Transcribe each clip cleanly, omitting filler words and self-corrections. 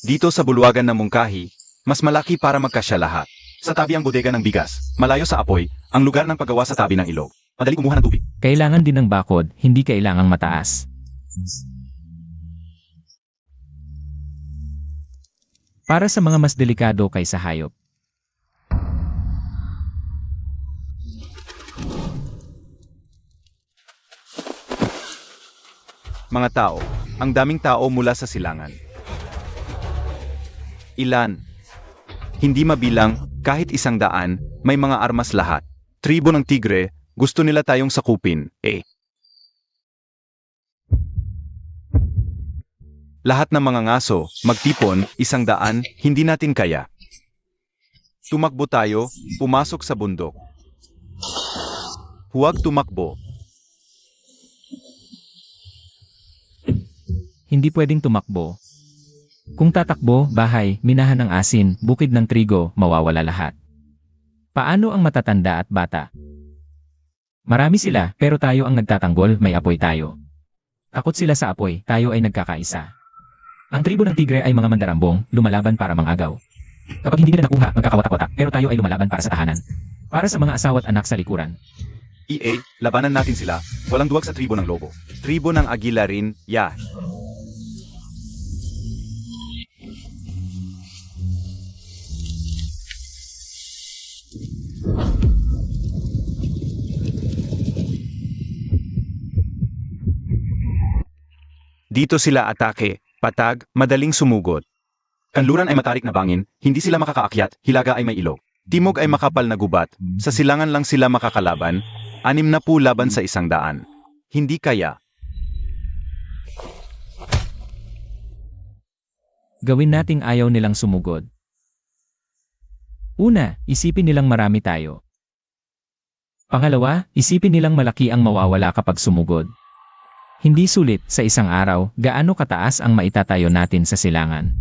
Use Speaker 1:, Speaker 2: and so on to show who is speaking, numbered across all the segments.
Speaker 1: Dito sa bulwagan ng mungkahi, mas malaki para magkasya lahat. Sa tabi ang bodega ng bigas, malayo sa apoy, ang lugar ng paggawa sa tabi ng ilog. Madali kumuha ng tubig.
Speaker 2: Kailangan din ng bakod, hindi kailangang mataas. Para sa mga mas delikado kaysa hayop.
Speaker 1: Mga tao, ang daming tao mula sa silangan. Ilan? Hindi mabilang, kahit 100, may mga armas lahat. Tribo ng tigre, gusto nila tayong sakupin, eh. Lahat ng mga ngaso, magtipon, 100, hindi natin kaya. Tumakbo tayo, pumasok sa bundok. Huwag tumakbo.
Speaker 2: Hindi pwedeng tumakbo. Kung tatakbo, bahay, minahan ng asin, bukid ng trigo, mawawala lahat. Paano ang matatanda at bata? Marami sila, pero tayo ang nagtatanggol, may apoy tayo. Takot sila sa apoy, tayo ay nagkakaisa. Ang tribo ng tigre ay mga mandarambong, lumalaban para mangagaw. Kapag hindi nila nakuha, magkakawatak-watak, pero tayo ay lumalaban para sa tahanan. Para sa mga asawa at anak sa likuran.
Speaker 1: Labanan natin sila, walang duwag sa tribo ng lobo. Tribo ng agila rin, ya. Dito sila atake, patag, madaling sumugod. Kanluran ay matarik na bangin, hindi sila makakaakyat, hilaga ay may ilog. Timog ay makapal na gubat, sa silangan lang sila makakalaban, 60 laban sa 100. Hindi kaya.
Speaker 2: Gawin nating ayaw nilang sumugod. Una, isipin nilang marami tayo. Pangalawa, isipin nilang malaki ang mawawala kapag sumugod. Hindi sulit sa isang araw, gaano kataas ang maitatayo natin sa silangan.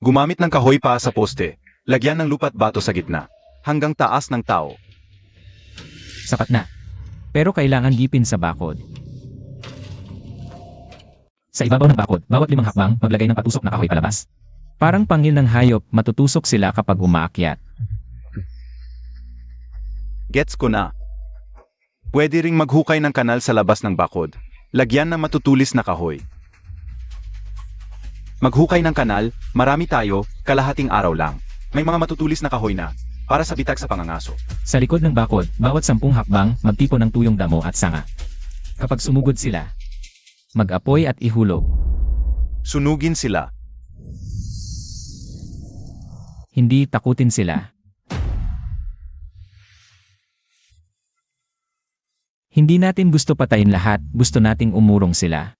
Speaker 1: Gumamit ng kahoy pa sa poste, lagyan ng lupa't bato sa gitna, hanggang taas ng tao.
Speaker 2: Sapat na. Pero kailangan gipin sa bakod. Sa ibabaw ng bakod, bawat 5 hakbang, maglagay ng patusok na kahoy palabas. Parang pangil ng hayop, matutusok sila kapag umaakyat.
Speaker 1: Gets ko na. Pwede ring maghukay ng kanal sa labas ng bakod, lagyan ng matutulis na kahoy. Maghukay ng kanal, marami tayo, kalahating araw lang. May mga matutulis na kahoy na, para sa bitag sa pangangaso.
Speaker 2: Sa likod ng bakod, bawat 10 hakbang, magtipon ng tuyong damo at sanga. Kapag sumugod sila, mag-apoy at ihulog.
Speaker 1: Sunugin sila.
Speaker 2: Hindi takutin sila. Hindi natin gusto patayin lahat, gusto nating umurong sila.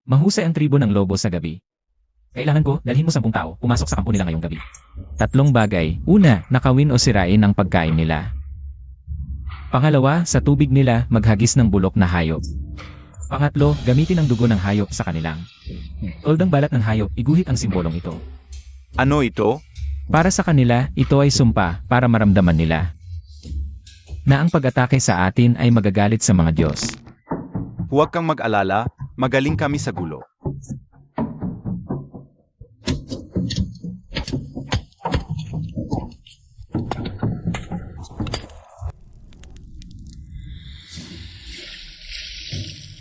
Speaker 2: Mahusay ang tribo ng lobo sa gabi. Kailangan ko, dalhin mo 10 tao, pumasok sa kampo nila ngayong gabi. 3 bagay. Una, nakawin o sirain ang pagkain nila. Pangalawa, sa tubig nila, maghagis ng bulok na hayop. Pangatlo, gamitin ang dugo ng hayop sa kanilang. Toldang balat ng hayop, iguhit ang simbolong ito.
Speaker 1: Ano ito?
Speaker 2: Para sa kanila, ito ay sumpa para maramdaman nila na ang pag-atake sa atin ay magagalit sa mga Diyos.
Speaker 1: Huwag kang mag-alala, magaling kami sa gulo.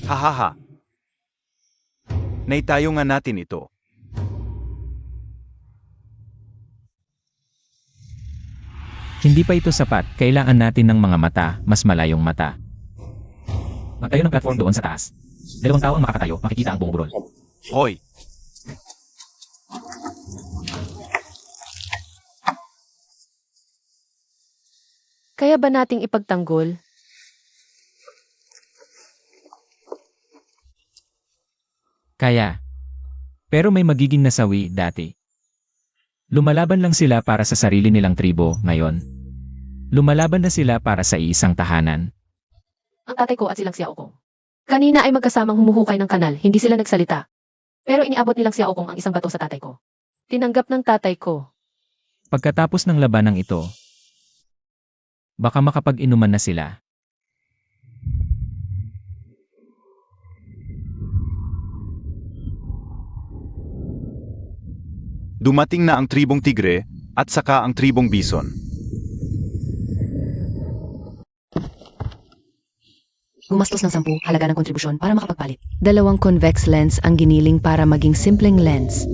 Speaker 1: Hahaha. Naitayo nga natin ito.
Speaker 2: Hindi pa ito sapat, kailangan natin ng mga mata, mas malayong mata. Magtayo ng platform doon sa taas. 2 tao ang makakatayo, makikita ang buong burol.
Speaker 1: Hoy!
Speaker 3: Kaya ba nating ipagtanggol?
Speaker 2: Kaya. Pero may magiging nasawi dati. Lumalaban lang sila para sa sarili nilang tribo ngayon. Lumalaban na sila para sa iisang tahanan.
Speaker 3: Ang tatay ko at silang Xiaokong. Kanina ay magkasamang humuhukay ng kanal, hindi sila nagsalita. Pero iniabot nilang Xiaokong ang isang bato sa tatay ko. Tinanggap ng tatay ko.
Speaker 2: Pagkatapos ng labanang ito, baka makapag-inuman na sila.
Speaker 1: Dumating na ang tribong tigre at saka ang tribong bison.
Speaker 3: Gumastos ng 10 halaga ng kontribusyon para makapagpalit.
Speaker 4: 2 convex lens ang giniling para maging simpleng lens.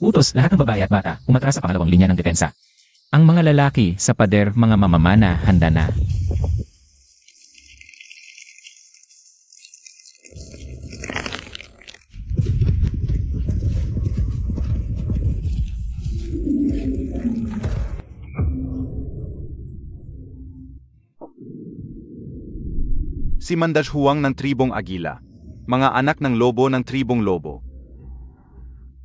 Speaker 2: Utos lahat ng babae at bata, umatras sa pangalawang linya ng depensa. Ang mga lalaki sa pader, mga mamamana, handa na.
Speaker 1: Si Mandashuang ng tribong Agila, mga anak ng lobo ng tribong lobo.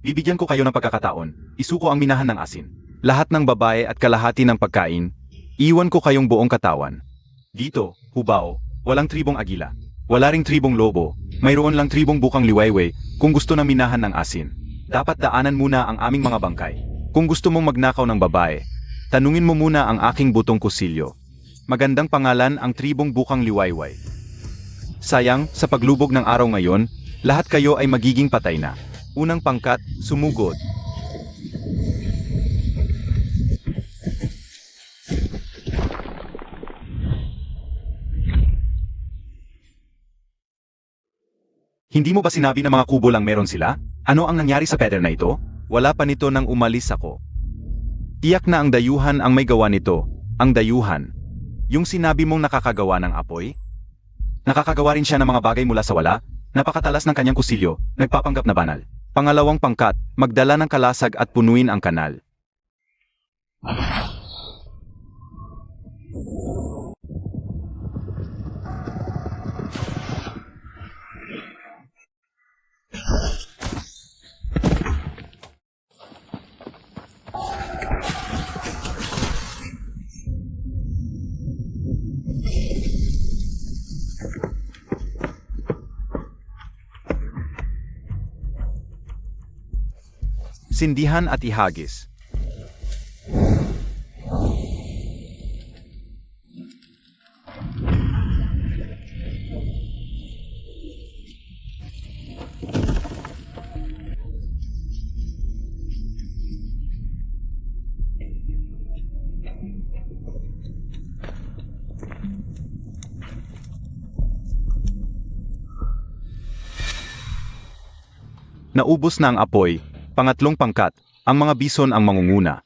Speaker 1: Bibigyan ko kayo ng pagkakataon, isuko ang minahan ng asin. Lahat ng babae at kalahati ng pagkain, iwan ko kayong buong katawan. Dito, hubao, walang tribong Agila. Wala ring tribong lobo, mayroon lang tribong bukang liwayway kung gusto ng minahan ng asin. Dapat daanan muna ang aming mga bangkay. Kung gusto mong magnakaw ng babae, tanungin mo muna ang aking butong kusilyo. Magandang pangalan ang tribong bukang liwayway. Sayang, sa paglubog ng araw ngayon, lahat kayo ay magiging patay na. Unang pangkat, sumugod. Hindi mo ba sinabi na mga kubo lang meron sila? Ano ang nangyari sa pader na ito? Wala pa nito nang umalis ako. Tiyak na ang dayuhan ang may gawa nito. Ang dayuhan. Yung sinabi mong nakakagawa ng apoy? Nakakagawa rin siya ng mga bagay mula sa wala. Napakatalas ng kanyang kusilyo, nagpapanggap na banal. Pangalawang pangkat, magdala ng kalasag at punuin ang kanal. Sindihan at ihagis. Naubos na ang apoy. Pangatlong pangkat, ang mga bison ang mangunguna.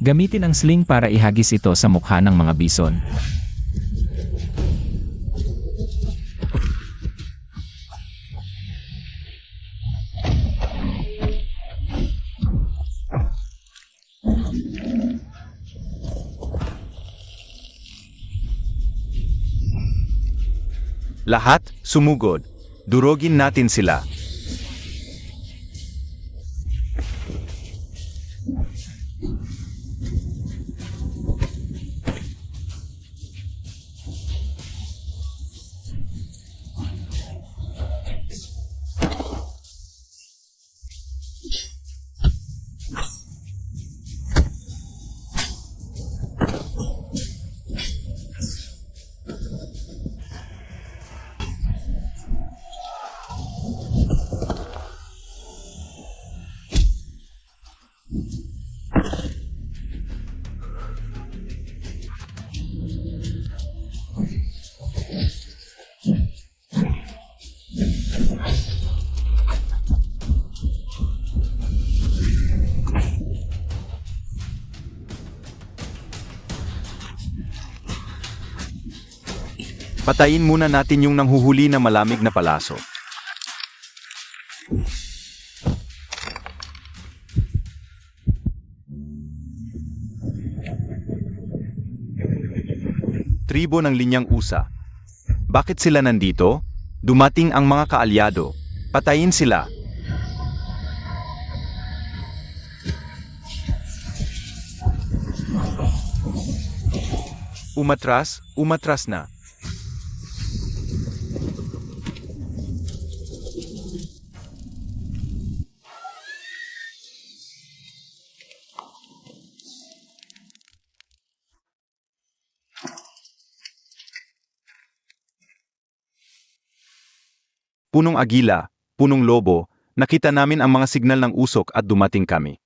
Speaker 2: Gamitin ang sling para ihagis ito sa mukha ng mga bison.
Speaker 1: Lahat, sumugod. Durogin natin sila. Patayin muna natin yung nanghuhuli na malamig na palaso. Tribo ng Linyang Usa. Bakit sila nandito? Dumating ang mga kaalyado. Patayin sila. Umatras na. punong agila, punong lobo, nakita namin ang mga signal ng usok at dumating kami.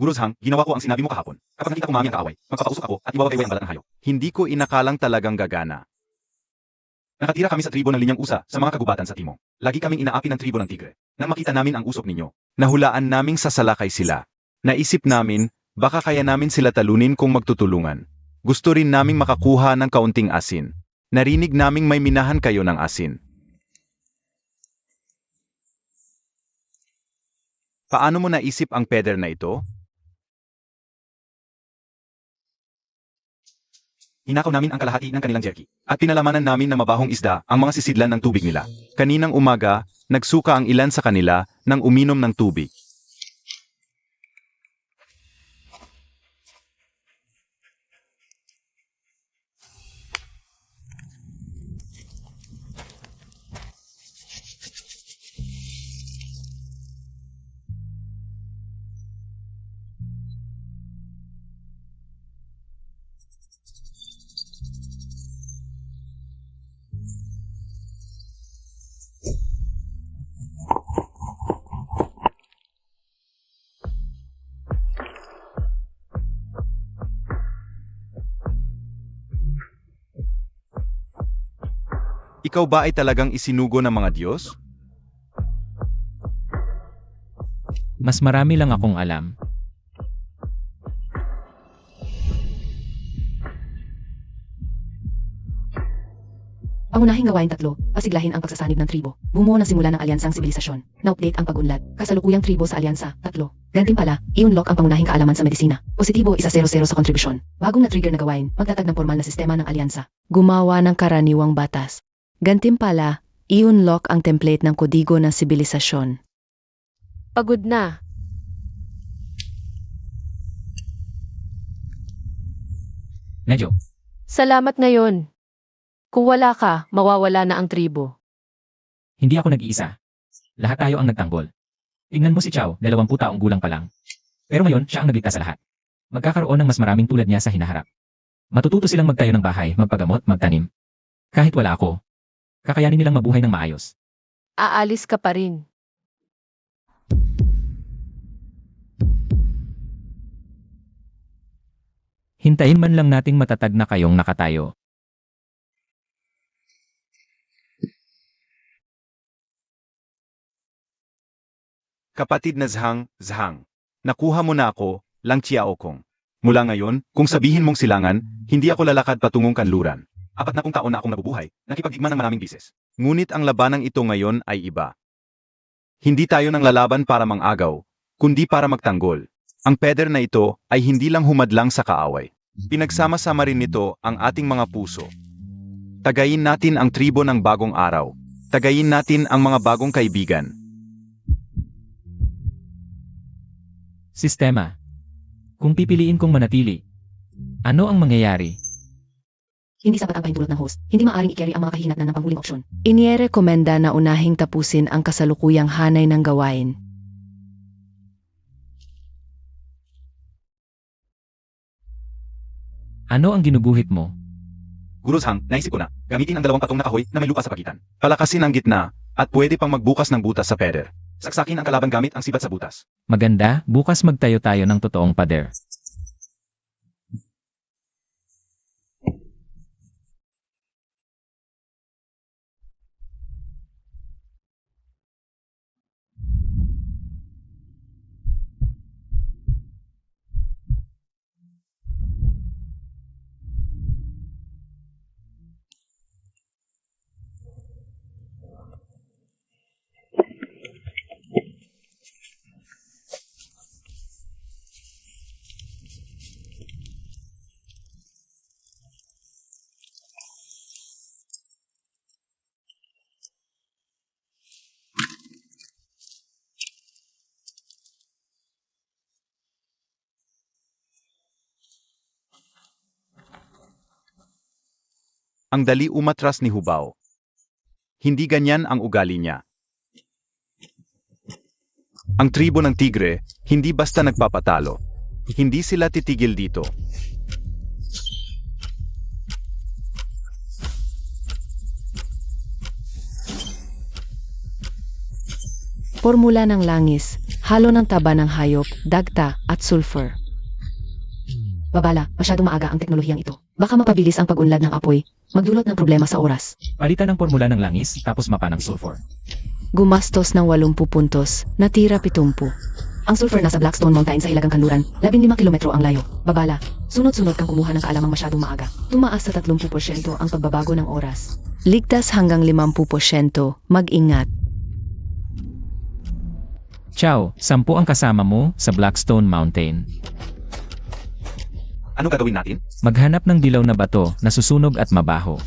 Speaker 1: Guru Zhang, ginawa ko ang sinabi mo kahapon. Kapag nakita ko mami ang kaaway, magpapausok ako at iwawayway ang balat ng hayop. Hindi ko inakalang talagang gagana. Nakatira kami sa tribo ng Linyang Usa sa mga kagubatan sa Timog. Lagi kaming inaapi ng tribo ng Tigre. Nang makita namin ang usok ninyo, nahulaan naming sasalakay sila. Naisip namin, baka kaya namin sila talunin kung magtutulungan. Gusto rin naming makakuha ng kaunting asin. Narinig naming may minahan kayo ng asin. Paano mo naisip ang peder na ito? Hinakaw namin ang kalahati ng kanilang jerky, at pinalamanan namin na mabahong isda ang mga sisidlan ng tubig nila. Kaninang umaga, nagsuka ang ilan sa kanila nang uminom ng tubig. Ikaw ba ay talagang isinugo ng mga Diyos?
Speaker 2: Mas marami lang akong alam.
Speaker 3: Pangunahing gawain 3, pasiglahin ang pagsasanib ng tribo. Bumuo ng simula ng alyansang sibilisasyon. Na-update ang pag-unlad. Kasalukuyang tribo sa alyansa, 3. Gantimpala, i-unlock ang pangunahing kaalaman sa medisina. Positibo, 100 sa kontribusyon. Bagong na-trigger na gawain, magtatag ng formal na sistema ng alyansa.
Speaker 4: Gumawa ng karaniwang batas. Gantimpala, i-unlock ang template ng kodigo ng sibilisasyon.
Speaker 3: Pagod na.
Speaker 2: Medyo.
Speaker 3: Salamat ngayon. Kung wala ka, mawawala na ang tribo.
Speaker 2: Hindi ako nag-iisa. Lahat tayo ang nagtanggol. Tingnan mo si Chow, 20 taong gulang pa lang. Pero ngayon, siya ang nagligtas sa lahat. Magkakaroon ng mas maraming tulad niya sa hinaharap. Matututo silang magtayo ng bahay, magpagamot, magtanim. Kahit wala ako, kakayanin nilang mabuhay ng maayos.
Speaker 3: Aalis ka pa rin.
Speaker 2: Hintayin man lang nating matatag na kayong nakatayo.
Speaker 1: Kapatid na Zhang, nakuha mo na ako, Lang Chiaokong. Mula ngayon, kung sabihin mong silangan, hindi ako lalakad patungong kanluran. 40 taon na akong nabubuhay, nakipag-igma ng maraming bises. Ngunit ang labanang ito ngayon ay iba. Hindi tayo nang lalaban para mangagaw, kundi para magtanggol. Ang peder na ito ay hindi lang humadlang sa kaaway. Pinagsama-sama rin nito ang ating mga puso. Tagayin natin ang tribo ng bagong araw. Tagayin natin ang mga bagong kaibigan.
Speaker 2: Sistema. Kung pipiliin kong manatili, ano ang mangyayari?
Speaker 3: Hindi sapat ang pahintulot ng host. Hindi maaring i-carry ang mga kahinatnan ng panghuling opsyon.
Speaker 4: Inirekomenda na unahing tapusin ang kasalukuyang hanay ng gawain.
Speaker 2: Ano ang ginuguhit mo?
Speaker 1: Guru Zhang, naisip ko na, gamitin ang 2 patong na kahoy na may lupa sa pagitan. Palakasin ang gitna, at pwede pang magbukas ng butas sa peder. Saksakin ang kalaban gamit ang sibat sa butas.
Speaker 2: Maganda, bukas magtayo tayo ng totoong pader.
Speaker 1: Ang dali umatras ni Hubao. Hindi ganyan ang ugali niya. Ang tribo ng Tigre, hindi basta nagpapatalo. Hindi sila titigil dito.
Speaker 4: Formula ng langis, halo ng taba ng hayop, dagta, at sulfur.
Speaker 3: Babala, masyadong maaga ang teknolohiyang ito. Baka mapabilis ang pag-unlad ng apoy, magdulot ng problema sa oras.
Speaker 2: Palitan ng formula ng langis, tapos mapa ng sulfur.
Speaker 4: Gumastos ng 80 puntos, natira 70.
Speaker 3: Ang sulfur nasa Blackstone Mountain sa Hilagang Kanluran, 15 kilometro ang layo. Babala, sunod-sunod kang kumuha ng kaalamang masyadong maaga. Tumaas sa 30% ang pagbabago ng oras.
Speaker 4: Ligtas hanggang 50%, mag-ingat.
Speaker 2: Ciao, 10 ang kasama mo sa Blackstone Mountain.
Speaker 1: Ano gagawin natin?
Speaker 2: Maghanap ng dilaw na bato na susunog at mabaho.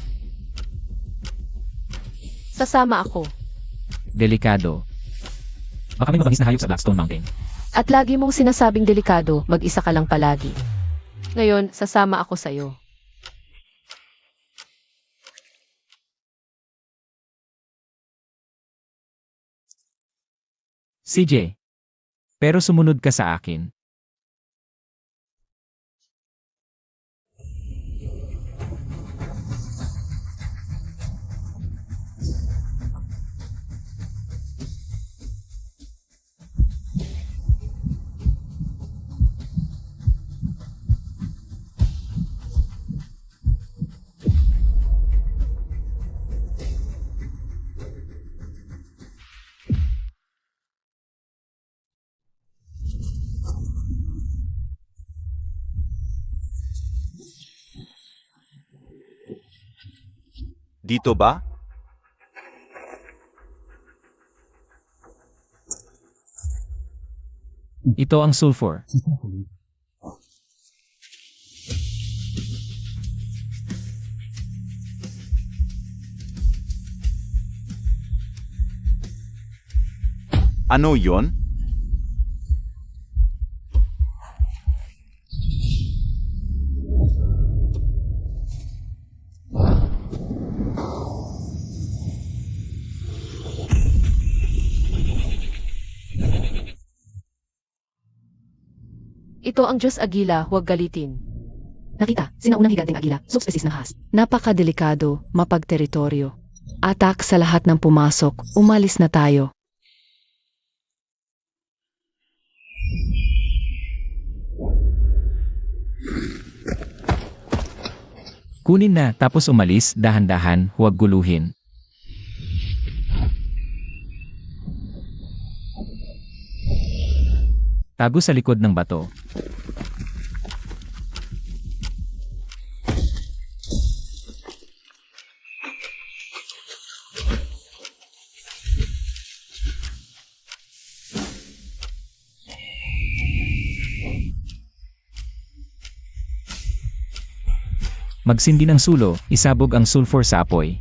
Speaker 5: Sasama ako.
Speaker 2: Delikado. Baka may mabangis na hayop sa Blackstone Mountain.
Speaker 5: At lagi mong sinasabing delikado, mag-isa ka lang palagi. Ngayon, sasama ako sa'yo.
Speaker 2: CJ. Pero sumunod ka sa akin.
Speaker 1: Dito ba?
Speaker 2: Ito ang sulfur.
Speaker 1: Ano yon?
Speaker 5: Ito ang Diyos Agila, huwag galitin.
Speaker 3: Nakita, sinaunang higanting agila, subspecies ng has.
Speaker 4: Napakadelikado, mapagteritoryo. Atak sa lahat ng pumasok, umalis na tayo.
Speaker 2: Kunin na tapos umalis, dahan-dahan, huwag guluhin. Tago sa likod ng bato. Magsindi ng sulo, isabog ang sulfur sa apoy.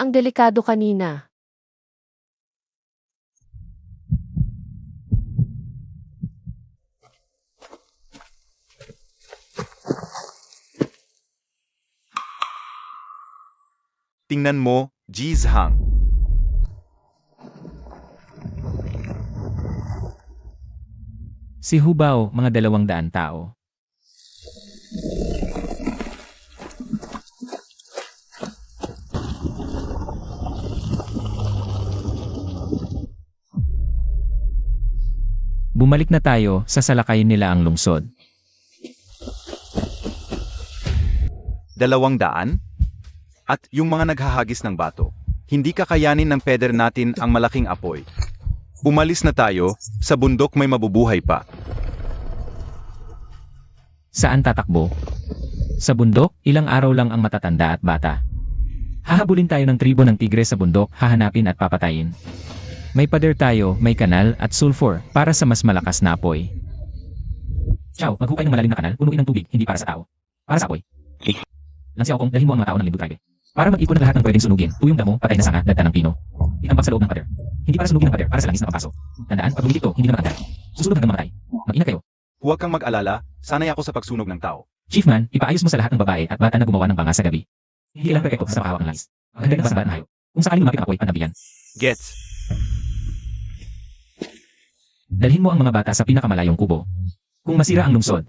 Speaker 5: Ang delikado kanina.
Speaker 1: Tingnan mo, Jizhang.
Speaker 2: Si Hubao, mga 200 tao. Bumalik na tayo, sasalakayin nila ang lungsod.
Speaker 1: 200? At yung mga naghahagis ng bato. Hindi kakayanin ng peder natin ang malaking apoy. Umalis na tayo, sa bundok may mabubuhay pa.
Speaker 2: Saan tatakbo? Sa bundok, ilang araw lang ang matatanda at bata. Hahabulin tayo ng tribo ng tigre sa bundok, hahanapin at papatayin. May pader tayo, may kanal at sulfur para sa mas malakas na apoy. Ciao, maghukay ng malalim na kanal, punuin ng tubig, hindi para sa tao. Para sa apoy. Nansiyaw kong dalhin mo ang mga tao ng Limbu Tribe. Para mag-ipon ng lahat ng pwedeng sunugin, tuyong damo, patay na sanga, dagta ng pino. Itambak sa loob ng pader. Hindi para sunugin ang pader, para sa langis na papasok. Tandaan, pag lumilip to, hindi na matanda. Susunod hanggang mamatay. Mag-ingat kayo.
Speaker 1: Huwag kang mag-alala, sanay ako sa pagsunog ng tao.
Speaker 2: Chief Man, ipaayos mo sa lahat ng babae at bata na gumawa ng banga sa gabi. Hindi lang perpekto sa makahawak ng langis. Maganda rin ba ng hayop? Kung sakaling lumapit ang apoy, panabihan.
Speaker 1: Gets.
Speaker 2: Dalhin mo ang mga bata sa pinakamalayong kubo. Kung masira ang lungsod,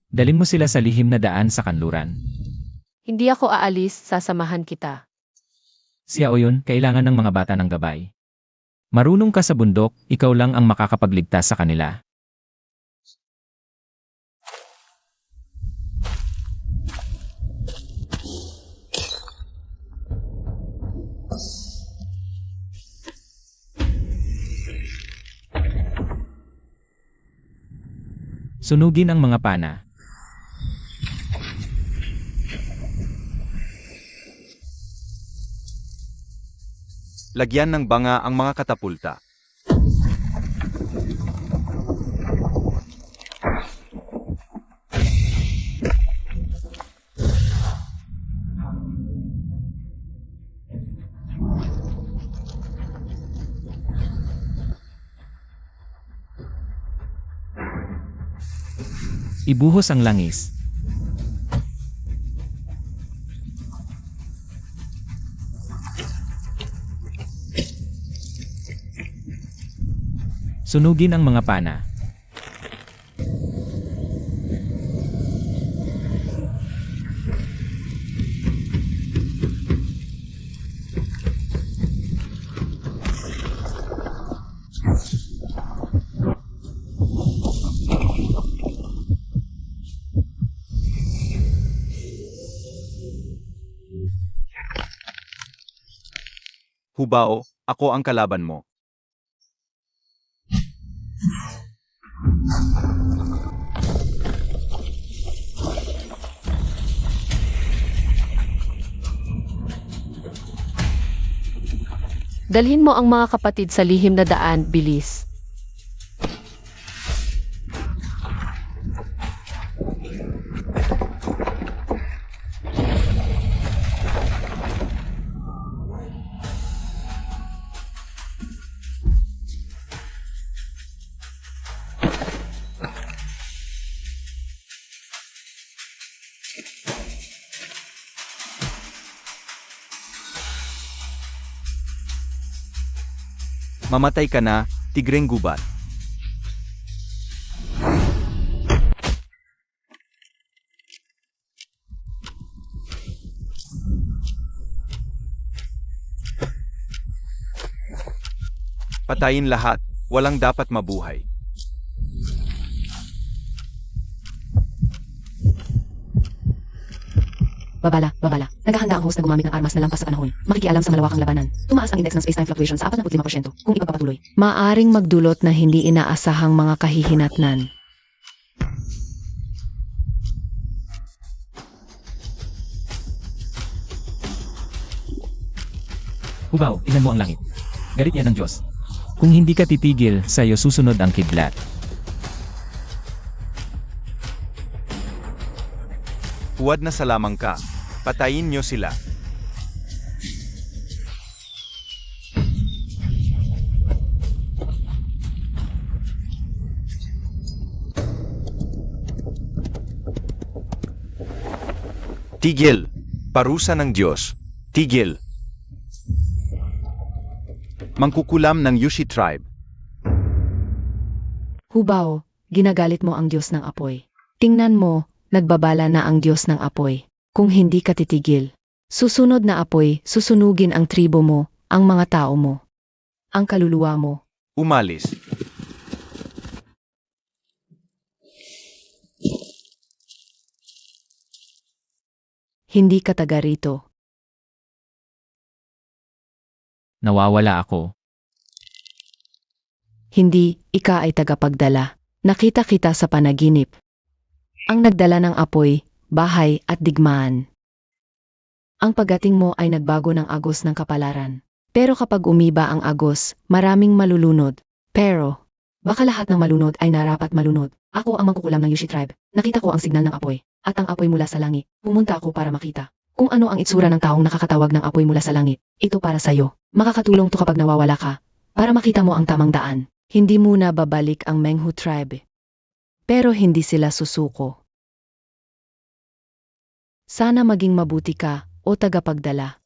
Speaker 2: dalhin mo sila sa lihim na daan sa kanluran.
Speaker 5: Hindi ako aalis, sasamahan kita.
Speaker 2: Siya o yun, kailangan ng mga bata ng gabay. Marunong ka sa bundok, ikaw lang ang makakapagligtas sa kanila. Sunugin ang mga pana.
Speaker 1: Lagyan ng banga ang mga katapulta.
Speaker 2: Ibuhos ang langis. Sunugin ang mga pana.
Speaker 1: Hubao, ako ang kalaban mo.
Speaker 5: Dalhin mo ang mga kapatid sa lihim na daan, bilis.
Speaker 1: Mamatay ka na, tigreng gubat. Patayin lahat, walang dapat mabuhay.
Speaker 3: Babala, babala. Naghahanda ang host na gumamit ng armas na lampas sa panahon. Makikialam sa malawakang labanan. Tumaas ang index ng space-time fluctuation sa 45% kung ipagpapatuloy.
Speaker 4: Maaring magdulot na hindi inaasahang mga kahihinatnan.
Speaker 2: Hubaw, tingnan mo ang langit. Galit yan ng Diyos. Kung hindi ka titigil, sa'yo susunod ang kidlat.
Speaker 1: Huwad na sa lamang ka. Patayin niyo sila. Tigil! Parusa ng Diyos. Tigil! Mangkukulam ng Yushi tribe.
Speaker 4: Hubao, ginagalit mo ang Diyos ng apoy. Tingnan mo, nagbabala na ang Diyos ng apoy. Kung hindi ka titigil, susunod na apoy, susunugin ang tribo mo, ang mga tao mo, ang kaluluwa mo.
Speaker 1: Umalis.
Speaker 4: Hindi ka taga rito.
Speaker 2: Nawawala ako.
Speaker 4: Hindi, ika ay tagapagdala. Nakita kita sa panaginip. Ang nagdala ng apoy, bahay at digmaan. Ang pagdating mo ay nagbago ng agos ng kapalaran. Pero kapag umiba ang agos, maraming malulunod. Pero, baka lahat ng malunod ay narapat malunod. Ako ang mangkukulam ng Yushi tribe. Nakita ko ang signal ng apoy, at ang apoy mula sa langit. Pumunta ako para makita
Speaker 3: Kung ano ang itsura ng taong nakakatawag ng apoy mula sa langit, ito para sa'yo. Makakatulong to kapag nawawala ka, para makita mo ang tamang daan.
Speaker 4: Hindi muna babalik ang Menghu tribe. Pero hindi sila susuko. Sana maging mabuti ka o tagapagdala.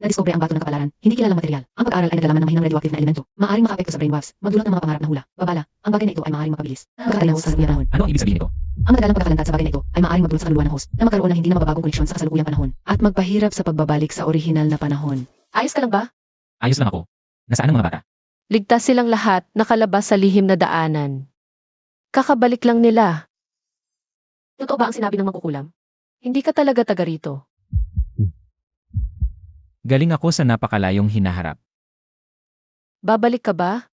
Speaker 3: Nadiskubre ang bato ng kapalaran, hindi kilalang material. Ang pag-aaral ay naglalaman ng mahinang radioactive na elemento. Maaaring makaapekto sa brainwaves, magdulot ng mga pangarap na hula. Babala, ang bagay na ito ay maaaring mapabilis. Ang pagkakataon ng host sa kasalukuyang panahon.
Speaker 2: Ano ang ibig sabihin nito?
Speaker 3: Ang matagalang pagkakalantad sa bagay na ito ay maaaring magdulot sa kaluluwa ng host na magkaroon ng hindi na mababagong koneksyon sa kasalukuyang panahon.
Speaker 4: At magpahirap sa pagbabalik sa orihinal na panahon.
Speaker 3: Ayos ka lang ba?
Speaker 2: Ayos lang ako. Nasaan ang mga bata?
Speaker 5: Ligtas silang lahat nakalabas sa lihim na daanan. Kakabalik lang nila.
Speaker 3: Totoo ba ang sinabi ng mangkukulam?
Speaker 5: Hindi ka talaga taga rito.
Speaker 2: Galing ako sa napakalayong hinaharap.
Speaker 5: Babalik ka ba?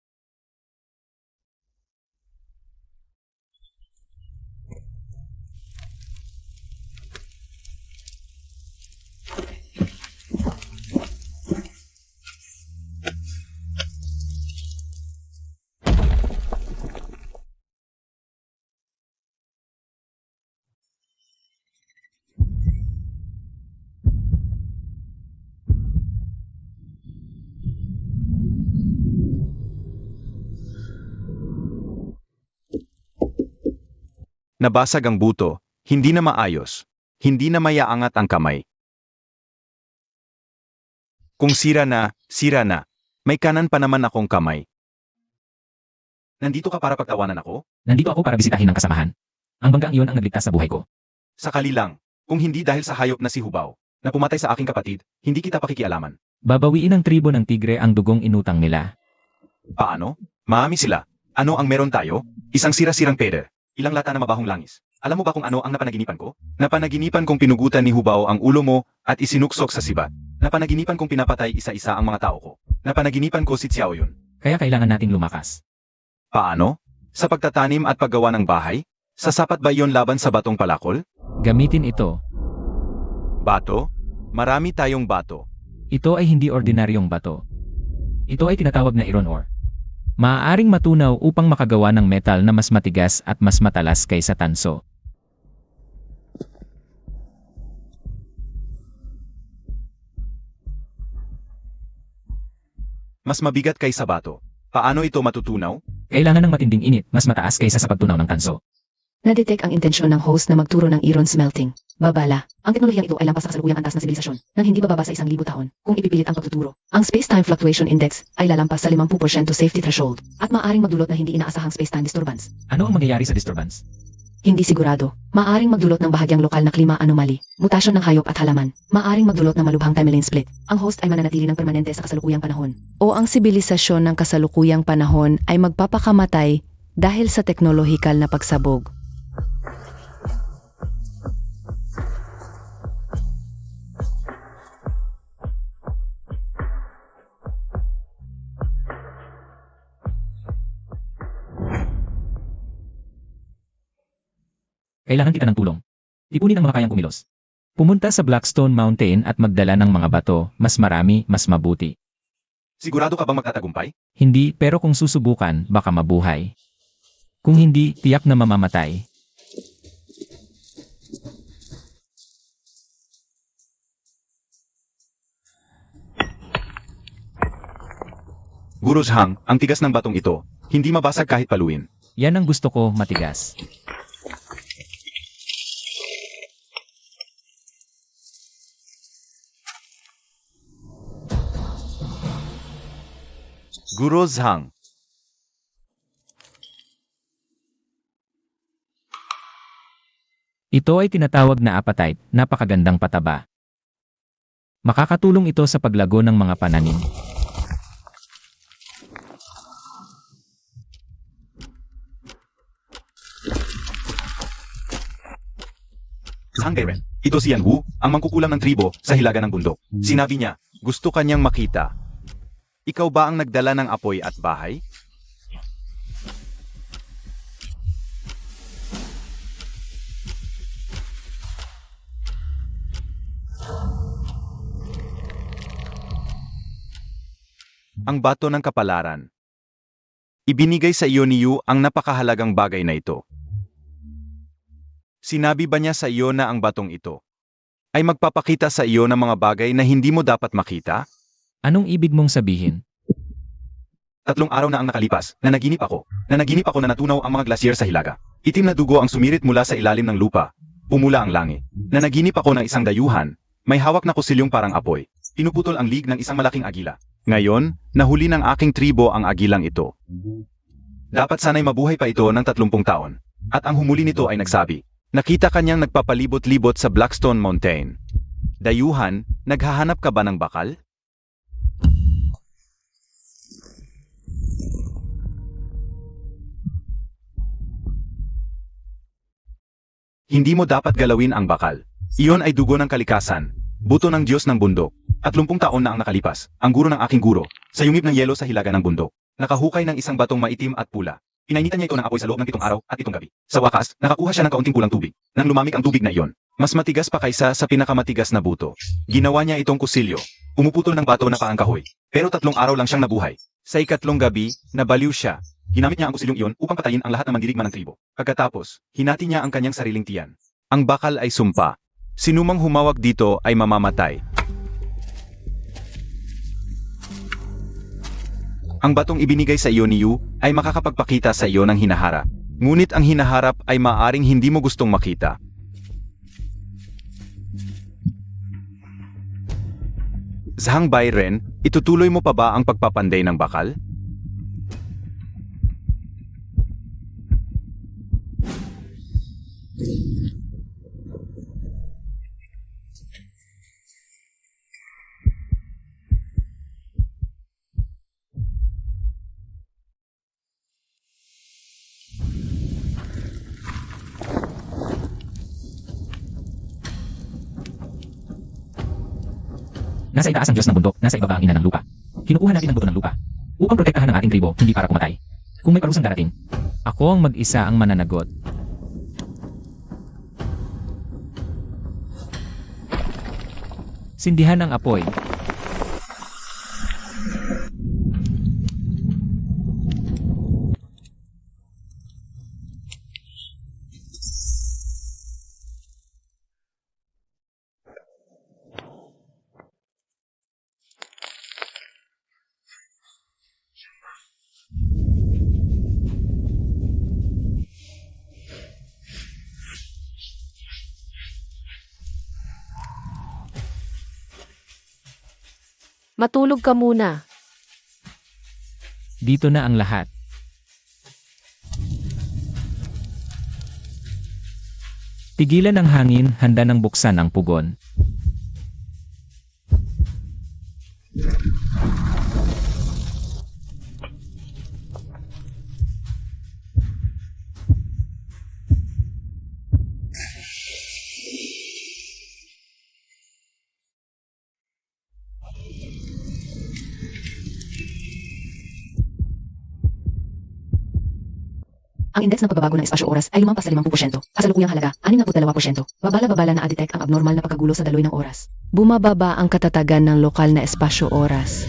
Speaker 1: Nabasag ang buto, hindi na maayos, hindi na mayaangat ang kamay. Kung sira na, may kanan pa naman akong kamay. Nandito ka para pagtawanan ako?
Speaker 2: Nandito ako para bisitahin ng kasamahan. Ang banggang iyon ang nagligtas sa buhay ko.
Speaker 1: Sakali lang, kung hindi dahil sa hayop na si Hubao, na pumatay sa aking kapatid, hindi kita pakikialaman.
Speaker 2: Babawiin ng tribo ng tigre ang dugong inutang nila.
Speaker 1: Paano? Maami sila. Ano ang meron tayo? Isang sira-sirang peder. Ilang lata na mabahong langis. Alam mo ba kung ano ang napanaginipan ko? Napanaginipan kong pinugutan ni Hubao ang ulo mo at isinuksok sa sibat. Napanaginipan kong pinapatay isa-isa ang mga tao ko. Napanaginipan ko si Xiao Yun.
Speaker 2: Kaya kailangan nating lumakas.
Speaker 1: Paano? Sa pagtatanim at paggawa ng bahay? Sasapat ba iyon laban sa batong palakol?
Speaker 2: Gamitin ito.
Speaker 1: Bato? Marami tayong bato.
Speaker 2: Ito ay hindi ordinaryong bato. Ito ay tinatawag na iron ore. Maaaring matunaw upang makagawa ng metal na mas matigas at mas matalas kaysa tanso.
Speaker 1: Mas mabigat kaysa bato. Paano ito matutunaw?
Speaker 2: Kailangan ng matinding init, mas mataas kaysa sa pagtunaw ng tanso.
Speaker 3: Nadetect ang intensyon ng host na magturo ng iron smelting. Babala, ang teknolohiyang ito ay lampas sa kasalukuyang antas ng sibilisasyon nang hindi bababa sa 1,000 taon kung ipipilit ang pagtuturo. Ang Space-Time Fluctuation Index ay lalampas sa 50% safety threshold at maaaring magdulot ng hindi inaasahang space-time disturbance.
Speaker 2: Ano ang mangyayari sa disturbance?
Speaker 3: Hindi sigurado. Maaaring magdulot ng bahagyang lokal na klima anomaly, mutasyon ng hayop at halaman. Maaaring magdulot ng malubhang timeline split. Ang host ay mananatili ng permanente sa kasalukuyang panahon.
Speaker 4: O ang sibilisasyon ng kasalukuyang panahon ay magpapakamatay dahil sa teknolohikal na pagsabog.
Speaker 2: Kailangan kita ng tulong. Tipunin ang mga kayang kumilos. Pumunta sa Blackstone Mountain at magdala ng mga bato, mas marami, mas mabuti.
Speaker 1: Sigurado ka bang magtatagumpay?
Speaker 2: Hindi, pero kung susubukan, baka mabuhay. Kung hindi, tiyak na mamamatay.
Speaker 1: Guru Zhang, ang tigas ng batong ito, hindi mabasag kahit paluin.
Speaker 2: Yan ang gusto ko, matigas.
Speaker 1: Guru Zhang.
Speaker 2: Ito ay tinatawag na apatite, napakagandang pataba. Makakatulong ito sa paglago ng mga pananim.
Speaker 1: Zhang Gairen. Ito si Yan Wu, ang mangkukulam ng tribo sa hilaga ng bundok. Sinabi niya, gusto kanyang makita. Ikaw ba ang nagdala ng apoy at bahay? Ang bato ng kapalaran. Ibinigay sa iyo ni Yu ang napakahalagang bagay na ito. Sinabi ba niya sa iyo na ang batong ito ay magpapakita sa iyo ng mga bagay na hindi mo dapat makita?
Speaker 2: Anong ibig mong sabihin?
Speaker 1: 3 araw na ang nakalipas, nanaginip ako na natunaw ang mga glacier sa hilaga. Itim na dugo ang sumirit mula sa ilalim ng lupa. Pumula ang langit. Nanaginip ako ng isang dayuhan, may hawak na kusilyong parang apoy. Pinuputol ang lig ng isang malaking agila. Ngayon, nahuli ng aking tribo ang agilang ito. Dapat sana'y mabuhay pa ito ng 30 taon. At ang humuli nito ay nagsabi, nakita kanyang nagpapalibot-libot sa Blackstone Mountain. Dayuhan, naghahanap ka ba ng bakal? Hindi mo dapat galawin ang bakal. Iyon ay dugo ng kalikasan, buto ng Diyos ng bundok. 30 taon na ang nakalipas, ang guro ng aking guro, sa yungib ng yelo sa hilaga ng bundok. Nakahukay ng isang batong maitim at pula. Inainitan niya ito ng apoy sa loob ng 7 araw at 7 gabi. Sa wakas, nakakuha siya ng kaunting pulang tubig. Nang lumamig ang tubig na iyon, mas matigas pa kaysa sa pinakamatigas na buto. Ginawa niya itong kusilyo. Umuputol ng bato na paang kahoy. Pero 3 araw lang siyang nabuhay. Sa 4 gabi, nabaliw siya. Ginamit niya ang kusilyong iyon upang patayin ang lahat ng mandirigma ng tribo. Pagkatapos, hinati niya ang kanyang sariling tiyan. Ang bakal ay sumpa. Sinumang humawak dito ay mamamatay. Ang batong ibinigay sa iyo ni Yu ay makakapagpakita sa iyo ng hinaharap. Ngunit ang hinaharap ay maaring hindi mo gustong makita. Zhang Bairen, itutuloy mo pa ba ang pagpapanday ng bakal?
Speaker 2: Nasa itaas ang Diyos ng bundok, nasa ibaba ang ina ng lupa. Kinukuha natin ang buto ng lupa upang protektahan ang ating tribo, hindi para kumatay. Kung may parusang darating, ako ang mag-isa ang mananagot. Sindihan ang apoy.
Speaker 5: Matulog ka muna.
Speaker 2: Dito na ang lahat. Tigilan ang hangin, handa ng buksan ang pugon.
Speaker 3: Ang index ng pagbabago ng espasyo-oras ay lumampas sa 50%. Kasalukuyang halaga, 62%. Babala-babala na adetect ang abnormal na pagkagulo sa daloy ng oras.
Speaker 4: Bumababa ang katatagan ng lokal na espasyo-oras.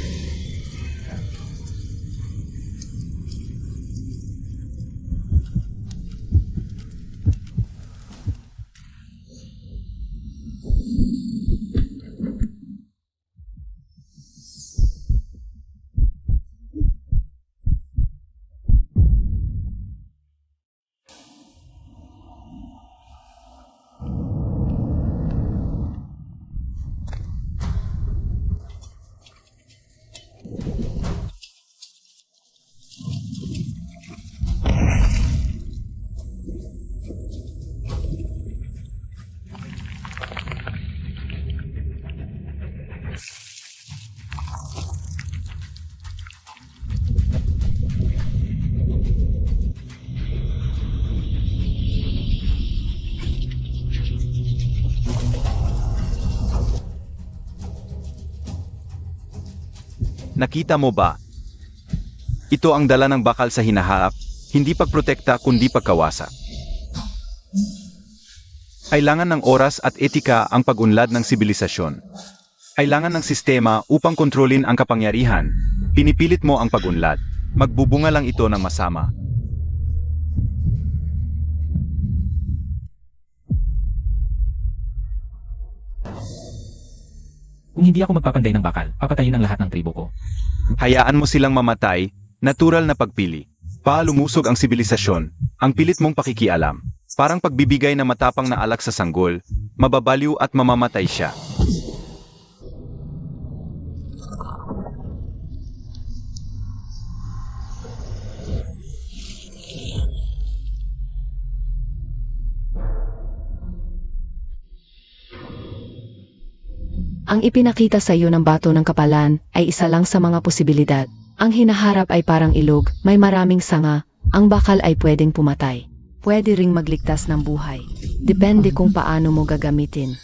Speaker 1: Nakita mo ba? Ito ang dala ng bakal sa hinaharap, hindi pagprotekta kundi pagkawasa. Kailangan ng oras at etika ang pag-unlad ng sibilisasyon. Kailangan ng sistema upang kontrolin ang kapangyarihan. Pinipilit mo ang pag-unlad. Magbubunga lang ito ng masama.
Speaker 2: Kung hindi ako magpapanday ng bakal, papatayin ang lahat ng tribo ko.
Speaker 1: Hayaan mo silang mamatay, natural na pagpili. Lumusog ang sibilisasyon, ang pilit mong pakikialam. Parang pagbibigay na matapang na alak sa sanggol, mababaliw at mamamatay siya.
Speaker 4: Ang ipinakita sa iyo ng bato ng kapalan ay isa lang sa mga posibilidad. Ang hinaharap ay parang ilog, may maraming sanga, ang bakal ay pwedeng pumatay. Pwede ring magligtas ng buhay. Depende kung paano mo gagamitin.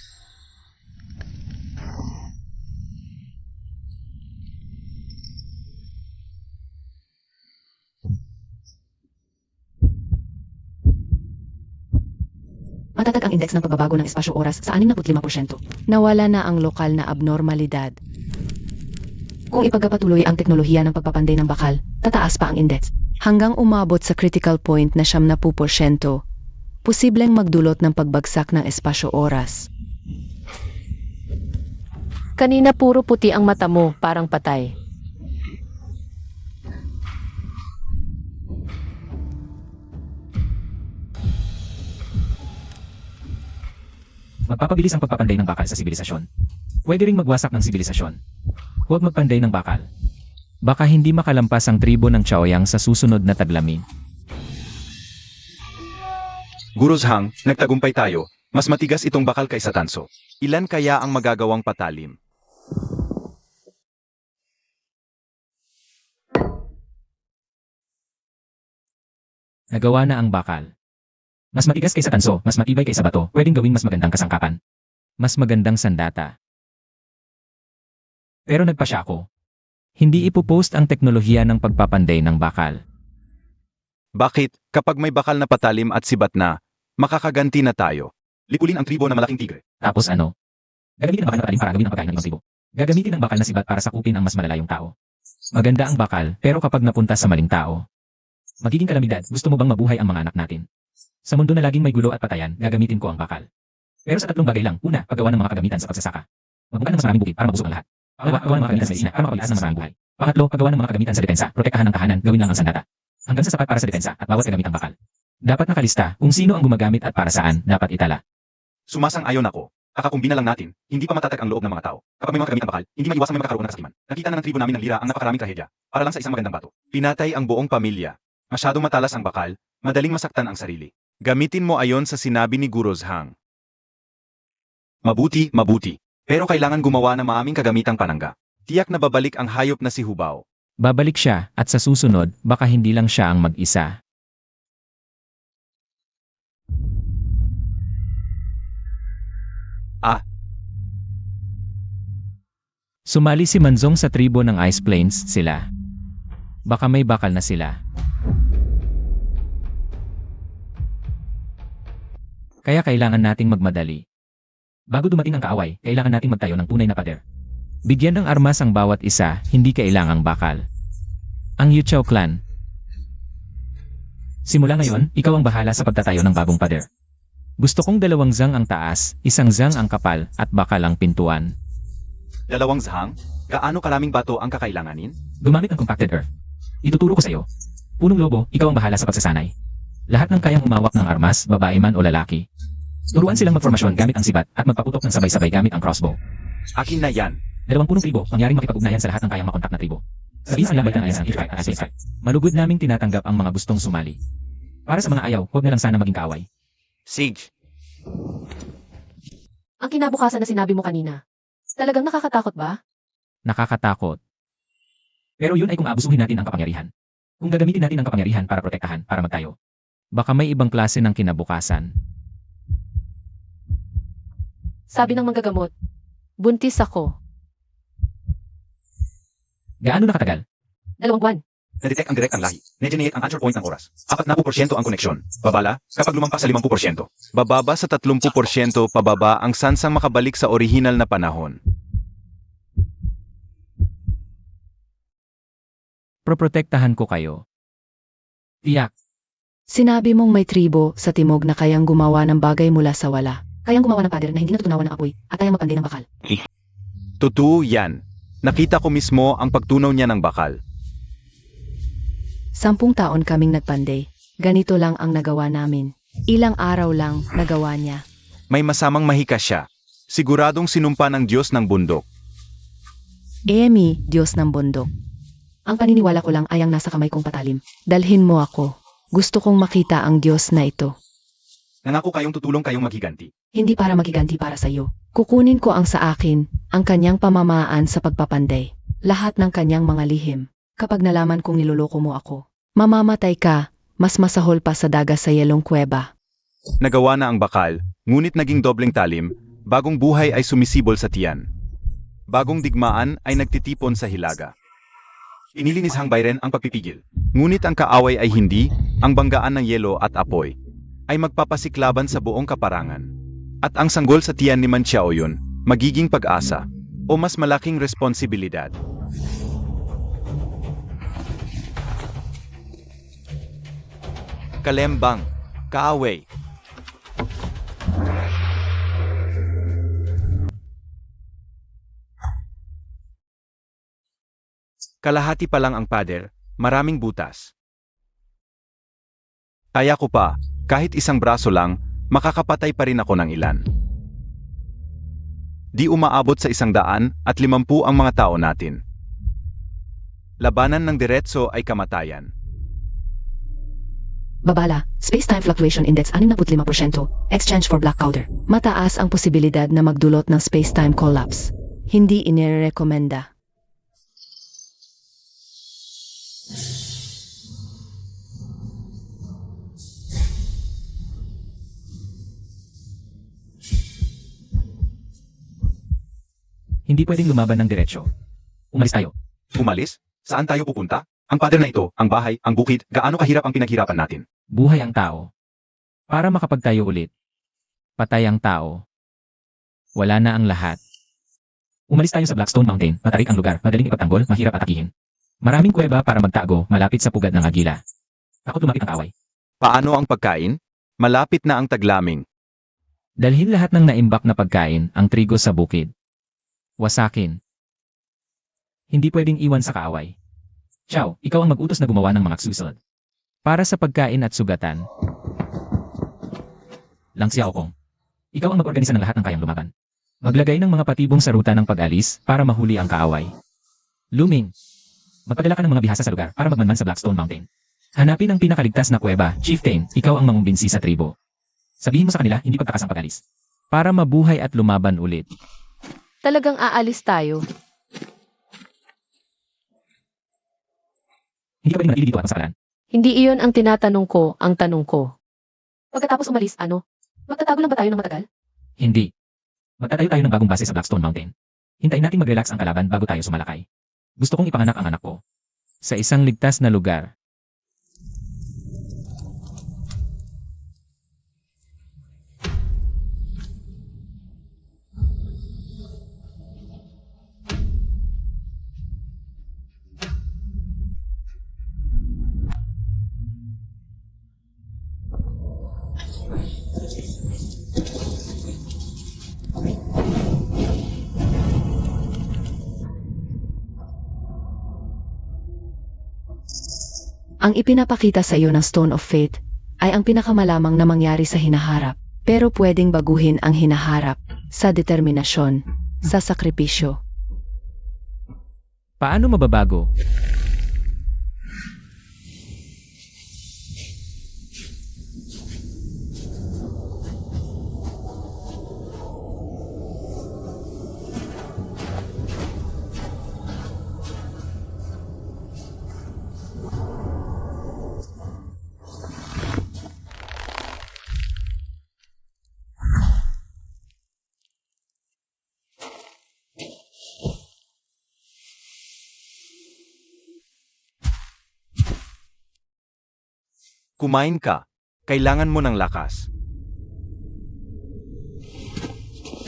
Speaker 3: Matatag ang index ng pagbabago ng espasyo-oras sa 65%.
Speaker 4: Nawala na ang lokal na abnormalidad.
Speaker 3: Kung ipagpatuloy ang teknolohiya ng pagpapanday ng bakal, tataas pa ang index.
Speaker 4: Hanggang umabot sa critical point na 70%, posibleng magdulot ng pagbagsak ng espasyo-oras.
Speaker 5: Kanina puro puti ang mata mo, parang patay.
Speaker 2: Magpapabilis ang pagpapanday ng bakal sa sibilisasyon. Pwede ring magwasak ng sibilisasyon. Huwag magpanday ng bakal. Baka hindi makalampas ang tribo ng Chaoyang sa susunod na taglamig.
Speaker 1: Guruzhang, nagtagumpay tayo. Mas matigas itong bakal kaysa tanso. Ilan kaya ang magagawang patalim?
Speaker 2: Nagawa na ang bakal. Mas matigas kaysa tanso, mas matibay kaysa bato, pwedeng gawing mas magandang kasangkapan. Mas magandang sandata. Pero nagpasya ako. Hindi ipopost ang teknolohiya ng pagpapanday ng bakal.
Speaker 1: Bakit, kapag may bakal na patalim at sibat na, makakaganti na tayo? Lipulin ang tribo na malaking tigre.
Speaker 2: Tapos ano? Gagamitin ang bakal na patalim para gawin ang pagkain ng ibang tribo. Gagamitin ang bakal na sibat para sakupin ang mas malalayong tao. Maganda ang bakal, pero kapag napunta sa maling tao, magiging kalamidad. Gusto mo bang mabuhay ang mga anak natin? Sa mundo na laging may gulo at patayan, gagamitin ko ang bakal. Pero sa tatlong bagay lang. Una, paggawa ng mga kagamitan sa pagsasaka. Magbungkal ng mas maraming bukid para mabusog ang lahat. Pangalawa, paggawa ng mga kagamitan sa medisina para makapagligtas ng maraming buhay. Pangatlo, paggawa ng mga kagamitan sa depensa, protektahan ang tahanan, gawin lang ang sandata. Hanggang sa sapat para sa depensa at bawat kagamitang bakal. Dapat nakalista kung sino ang gumagamit at para saan dapat itala.
Speaker 1: Sumasang-ayon ako. Kakakumbina lang natin, hindi pa matatag ang loob ng mga tao. Kapag may mga kagamitang bakal, hindi maiwasang may magkakaroon ng kasakiman. Nakita na ng tribo namin ng lira ang napakaraming trahedya, para lang sa isang magandang bato. Pinatay ang buong pamilya. Masyadong matalas ang bakal, madaling masaktan ang sarili. Gamitin mo ayon sa sinabi ni Guruzhang. Mabuti, mabuti. Pero kailangan gumawa ng maaming kagamitang panangga. Tiyak na babalik ang hayop na si Hubao.
Speaker 2: Babalik siya at sa susunod, baka hindi lang siya ang mag-isa. Sumali si Manzong sa tribo ng Ice Plains sila. Baka may bakal na sila. Kaya kailangan nating magmadali. Bago dumating ang kaaway, kailangan nating magtayo ng tunay na pader. Bigyan ng armas ang bawat isa, hindi kailangang bakal. Ang Yuchao clan. Simula ngayon, ikaw ang bahala sa pagtatayo ng bagong pader. Gusto kong 2 zang ang taas, 1 zang ang kapal, at bakal ang pintuan.
Speaker 1: 2 zhang? Gaano karaming bato ang kakailanganin?
Speaker 2: Gumamit ng compacted earth. Ituturo ko sa iyo. Punong lobo, ikaw ang bahala sa pagsasanay. Lahat ng kayang humawak ng armas, babae man o lalaki. Turuan silang magformasyon gamit ang sibat at magpaputok ng sabay-sabay gamit ang crossbow.
Speaker 1: Akin na yan.
Speaker 2: 2 punong tribo, mangyaring makipag-ugnayan sa lahat ng kayang makontak na tribo. Sabihin sa laban ng ayos ang Israel. Malugod naming tinatanggap ang mga gustong sumali. Para sa mga ayaw, huwag na lang sana maging kaaway.
Speaker 1: Sage.
Speaker 5: Ang kinabukasan na sinabi mo kanina. Talagang nakakatakot ba?
Speaker 2: Nakakatakot. Pero yun ay kung aabusuhin natin ang kapangyarihan. Kung gagamitin natin ang kapangyarihan para protektahan, para magtayo. Baka may ibang klase ng kinabukasan.
Speaker 5: Sabi ng manggagamot. Buntis ako.
Speaker 2: Gaano nakatagal?
Speaker 5: 2 buwan.
Speaker 1: Na-detect ang direct ang lahi. Na-generate ang answer point ng oras. 40% ang koneksyon. Babala, kapag lumampas sa 50%. Bababa sa 30%, pababa ang sansang makabalik sa orihinal na panahon.
Speaker 2: Proprotektahan ko kayo. Tiyak.
Speaker 4: Sinabi mong may tribo sa timog na kayang gumawa ng bagay mula sa wala.
Speaker 3: Kayang gumawa ng pader na hindi natutunawan ng apoy at kayang magpandi ng bakal.
Speaker 1: Totoo yan. Nakita ko mismo ang pagtunaw niya ng bakal.
Speaker 4: 10 taon kaming nagpanday. Ganito lang ang nagawa namin. Ilang araw lang nagawa niya.
Speaker 1: May masamang mahika siya. Siguradong sinumpa ng Diyos ng bundok.
Speaker 4: Emi, Diyos ng bundok.
Speaker 3: Ang paniniwala ko lang ay ang nasa kamay kong patalim.
Speaker 4: Dalhin mo ako. Gusto kong makita ang Diyos na ito.
Speaker 1: Nangako kayong tutulong kayong maghiganti.
Speaker 3: Hindi para magiganti para sa iyo.
Speaker 4: Kukunin ko ang sa akin, ang kanyang pamamaan sa pagpapanday. Lahat ng kanyang mga lihim.
Speaker 3: Kapag nalaman kong niloloko mo ako,
Speaker 4: Mamamatay ka, mas masahol pa sa daga sa yelong kuweba.
Speaker 1: Nagawa na ang bakal, ngunit naging dobleng talim, bagong buhay ay sumisibol sa tiyan. Bagong digmaan ay nagtitipon sa hilaga. Inilinis hang Byron ang pagpipigil. Ngunit ang kaaway ay hindi, ang banggaan ng yelo at apoy, ay magpapasiklaban sa buong kaparangan. At ang sanggol sa tiyan ni Manchaoyon, magiging pag-asa, o mas malaking responsibilidad. Kalembang, kaaway. Kalahati pa lang ang pader, maraming butas. Kaya ko pa, kahit isang braso lang, makakapatay pa rin ako ng ilan. Di umaabot sa 150 ang mga tao natin. Labanan ng diretso ay kamatayan.
Speaker 3: babala, Space-Time Fluctuation Index 65%, exchange for black powder.
Speaker 4: Mataas ang posibilidad na magdulot ng space-time collapse. Hindi inirekomenda.
Speaker 2: Hindi pwedeng lumaban ng diretsyo. Umalis tayo.
Speaker 1: Umalis? Saan tayo pupunta? Ang pader na ito, ang bahay, ang bukid, gaano kahirap ang pinaghirapan natin.
Speaker 2: Buhay ang tao. Para makapagtayo ulit. Patay ang tao. Wala na ang lahat. Umalis tayo sa Blackstone Mountain, matarik ang lugar, madaling ipagtanggol, mahirap atakihin. Maraming kuweba para magtago, malapit sa pugad ng agila. Takot lumapit ang away.
Speaker 1: Paano ang pagkain? Malapit na ang taglaming.
Speaker 2: Dalhin lahat ng naimbak na pagkain, ang trigo sa bukid. Wasakin. Hindi pwedeng iwan sa kaaway. Chow, ikaw ang mag-utos na gumawa ng mga susunod. Para sa pagkain at sugatan. Lang Xiao Kong. Ikaw ang mag-organisa ng lahat ng kayang lumaban. Maglagay ng mga patibong sa ruta ng pag-alis para mahuli ang kaaway. Luming. Magpadala ka ng mga bihasa sa lugar para magmanman sa Blackstone Mountain. Hanapin ang pinakaligtas na kuweba, Chieftain, ikaw ang mangumbinsi sa tribo. Sabihin mo sa kanila, hindi pagtakas ang pag-alis. Para mabuhay at lumaban ulit.
Speaker 5: Talagang aalis tayo.
Speaker 2: Hindi ka pwedeng manatili dito at masakalan.
Speaker 5: Hindi iyon ang tinatanong ko, ang tanong ko.
Speaker 3: Pagkatapos umalis, ano? Magtatago lang ba tayo ng matagal?
Speaker 2: Hindi. Magtatayo tayo ng bagong base sa Blackstone Mountain. Hintayin natin mag-relax ang kalaban bago tayo sumalakay. Gusto kong ipanganak ang anak ko. Sa isang ligtas na lugar.
Speaker 4: Ang ipinapakita sa iyo ng Stone of Fate ay ang pinakamalamang na mangyari sa hinaharap. Pero pwedeng baguhin ang hinaharap sa determinasyon, sa sakripisyo.
Speaker 2: Paano mababago?
Speaker 1: Kumain ka. Kailangan mo ng lakas.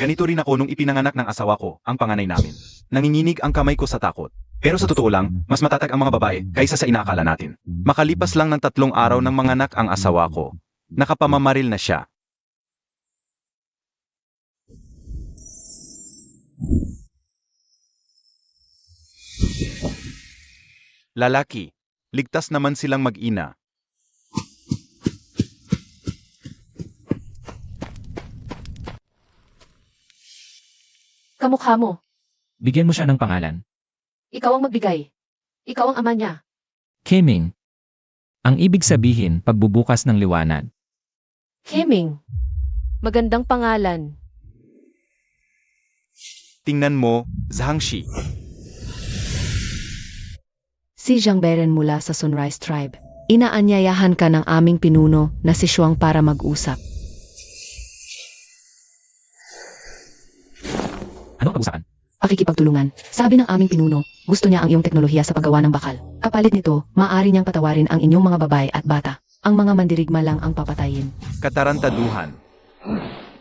Speaker 1: Ganito rin ako nung ipinanganak ng asawa ko, ang panganay namin. Nanginginig ang kamay ko sa takot. Pero sa totoo lang, mas matatag ang mga babae kaysa sa inaakala natin. Makalipas lang ng 3 araw ng manganak ang asawa ko. Nakapamamaril na siya. Lalaki. Ligtas naman silang mag-ina.
Speaker 5: Kamukha mo.
Speaker 2: Bigyan mo siya ng pangalan.
Speaker 5: Ikaw ang magbigay. Ikaw ang ama niya.
Speaker 2: Keming. Ang ibig sabihin, pagbubukas ng liwanag.
Speaker 5: Keming. Magandang pangalan.
Speaker 1: Tingnan mo, Zhangxi.
Speaker 4: Si Jiang Beren mula sa Sunrise Tribe. Inaanyayahan ka ng aming pinuno na si Shuang para mag-usap.
Speaker 2: Ano ang pag-usapan?
Speaker 3: Pakikipagtulungan. Sabi ng aming pinuno, gusto niya ang iyong teknolohiya sa paggawa ng bakal. Kapalit nito, maaari niyang patawarin ang inyong mga babae at bata. Ang mga mandirigma lang ang papatayin.
Speaker 1: Katarantaduhan.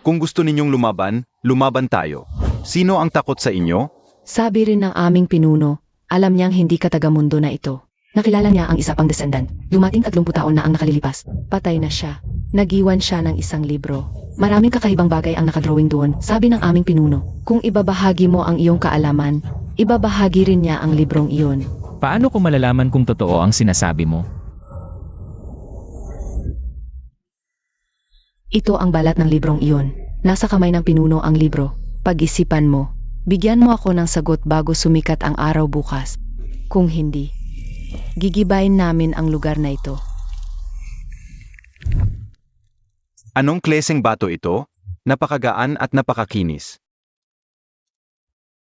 Speaker 1: Kung gusto ninyong lumaban, lumaban tayo. Sino ang takot sa inyo?
Speaker 4: Sabi rin ng aming pinuno, alam niyang hindi ka taga-mundo na ito.
Speaker 3: Nakilala niya ang isa pang descendant. Dumating 30 taon na ang nakalilipas.
Speaker 4: Patay na siya. Nagiwan siya ng isang libro.
Speaker 3: Maraming kakaibang bagay ang nakadrawing doon, sabi ng aming pinuno.
Speaker 4: Kung ibabahagi mo ang iyong kaalaman, ibabahagi rin niya ang librong iyon.
Speaker 2: Paano ko malalaman kung totoo ang sinasabi mo?
Speaker 3: Ito ang balat ng librong iyon. Nasa kamay ng pinuno ang libro.
Speaker 4: Pag-isipan mo. Bigyan mo ako ng sagot bago sumikat ang araw bukas. Kung hindi, gigibayin namin ang lugar na ito.
Speaker 1: Anong kleseng bato ito? Napakagaan at napakakinis.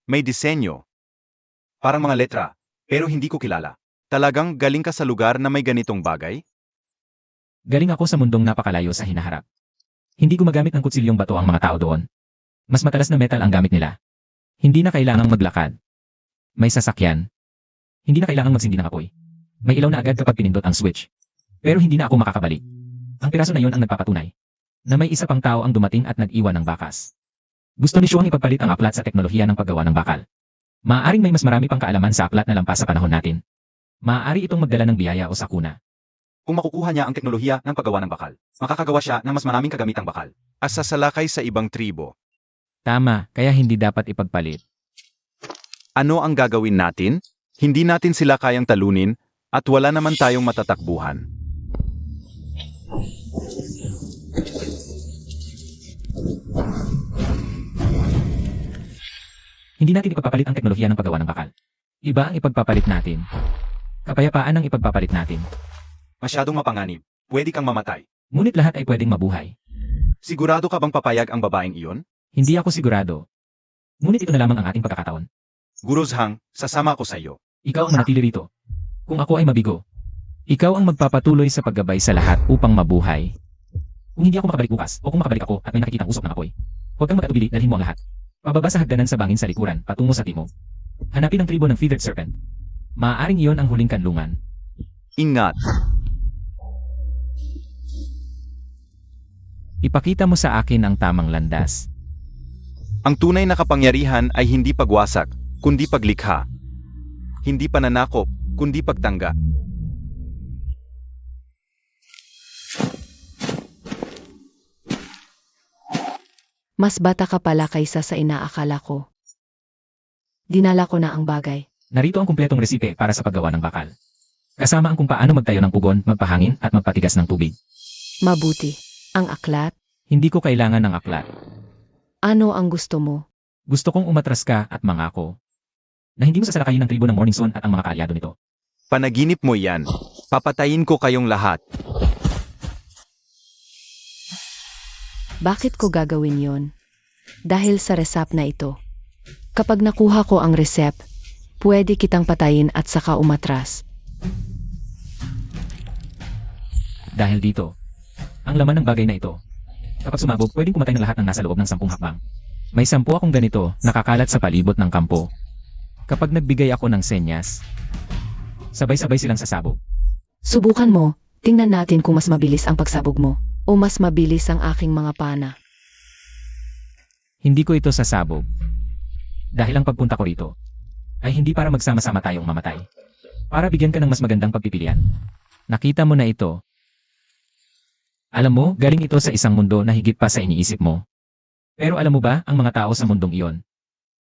Speaker 1: May disenyo. Parang mga letra, pero hindi ko kilala. Talagang galing ka sa lugar na may ganitong bagay?
Speaker 2: Galing ako sa mundong napakalayo sa hinaharap. Hindi gumagamit ng kutsilyong bato ang mga tao doon. Mas matalas na metal ang gamit nila. Hindi na kailangang maglakad. May sasakyan. Hindi na kailangang magsindi ng apoy. May ilaw na agad kapag pinindot ang switch. Pero hindi na ako makakabalik. Ang piraso na yon ang nagpapatunay na may isa pang tao ang dumating at nag-iwan ng bakas. Gusto ni Shuang ipagpalit ang aklat sa teknolohiya ng paggawa ng bakal. Maaaring may mas marami pang kaalaman sa aklat na lampas sa panahon natin. Maaari itong magdala ng biyaya o sakuna.
Speaker 1: Kung makukuha niya ang teknolohiya ng paggawa ng bakal, makakagawa siya ng mas maraming kagamitang bakal. At sasalakay sa ibang tribo.
Speaker 2: Tama, kaya hindi dapat ipagpalit.
Speaker 1: Ano ang gagawin natin? Hindi natin sila kayang talunin at wala naman tayong matatakbuhan.
Speaker 2: Hindi natin ipagpapalit ang teknolohiya ng paggawa ng bakal. Iba ang ipagpapalit natin. Kapayapaan ang ipagpapalit natin.
Speaker 1: Masyadong mapanganib. Pwede kang mamatay.
Speaker 2: Ngunit lahat ay pwedeng mabuhay.
Speaker 1: Sigurado ka bang papayag ang babaeng iyon?
Speaker 2: Hindi ako sigurado. Ngunit ito na lamang ang ating pagkakataon.
Speaker 1: Guru Zhang, sasama ako sa iyo.
Speaker 2: Ikaw ang manatili rito. Kung ako ay mabigo, ikaw ang magpapatuloy sa paggabay sa lahat upang mabuhay. Kung hindi ako makabalik bukas, o kung makabalik ako at may nakikitang usok ng apoy, huwag kang mag-atubili, dalhin mo ang lahat. Pababa sa hagdanan sa bangin sa likuran, patungo sa timog. Hanapin ang tribo ng Feathered Serpent. Maaaring iyon ang huling kanlungan.
Speaker 1: Ingat.
Speaker 2: Ipakita mo sa akin ang tamang landas.
Speaker 1: Ang tunay na kapangyarihan ay hindi pagwasak, kundi paglikha. Hindi pananakop, kundi pagtangga.
Speaker 4: Mas bata ka pala kaysa sa inaakala ko. Dinala ko na ang bagay.
Speaker 2: Narito ang kumpletong resipe para sa paggawa ng bakal. Kasama ang kung paano magtayo ng pugon, magpahangin at magpatigas ng tubig.
Speaker 4: Mabuti. Ang aklat?
Speaker 2: Hindi ko kailangan ng aklat.
Speaker 4: Ano ang gusto mo?
Speaker 2: Gusto kong umatras ka at mangako na hindi mo sasalakayin ng tribo ng Morning Sun at ang mga kaalyado nito.
Speaker 1: Panaginip mo yan. Papatayin ko kayong lahat.
Speaker 4: Bakit ko gagawin yon? Dahil sa resep na ito. Kapag nakuha ko ang resep, pwede kitang patayin at saka umatras.
Speaker 2: Dahil dito, ang laman ng bagay na ito. Kapag sumabog, pwedeng kumatay ng lahat ng nasa loob ng 10 hakbang. May 10 akong ganito, nakakalat sa palibot ng kampo. Kapag nagbigay ako ng senyas, sabay-sabay silang sasabog.
Speaker 3: Subukan mo, Tingnan natin kung mas mabilis ang pagsabog mo.
Speaker 4: O mas mabilis ang aking mga pana.
Speaker 2: Hindi ko ito sasabog. Dahil ang pagpunta ko rito ay hindi para magsama-sama tayong mamatay. Para bigyan ka ng mas magandang pagpipilian. Nakita mo na ito. Alam mo, galing ito sa isang mundo na higit pa sa iniisip mo. Pero alam mo ba ang mga tao sa mundong iyon?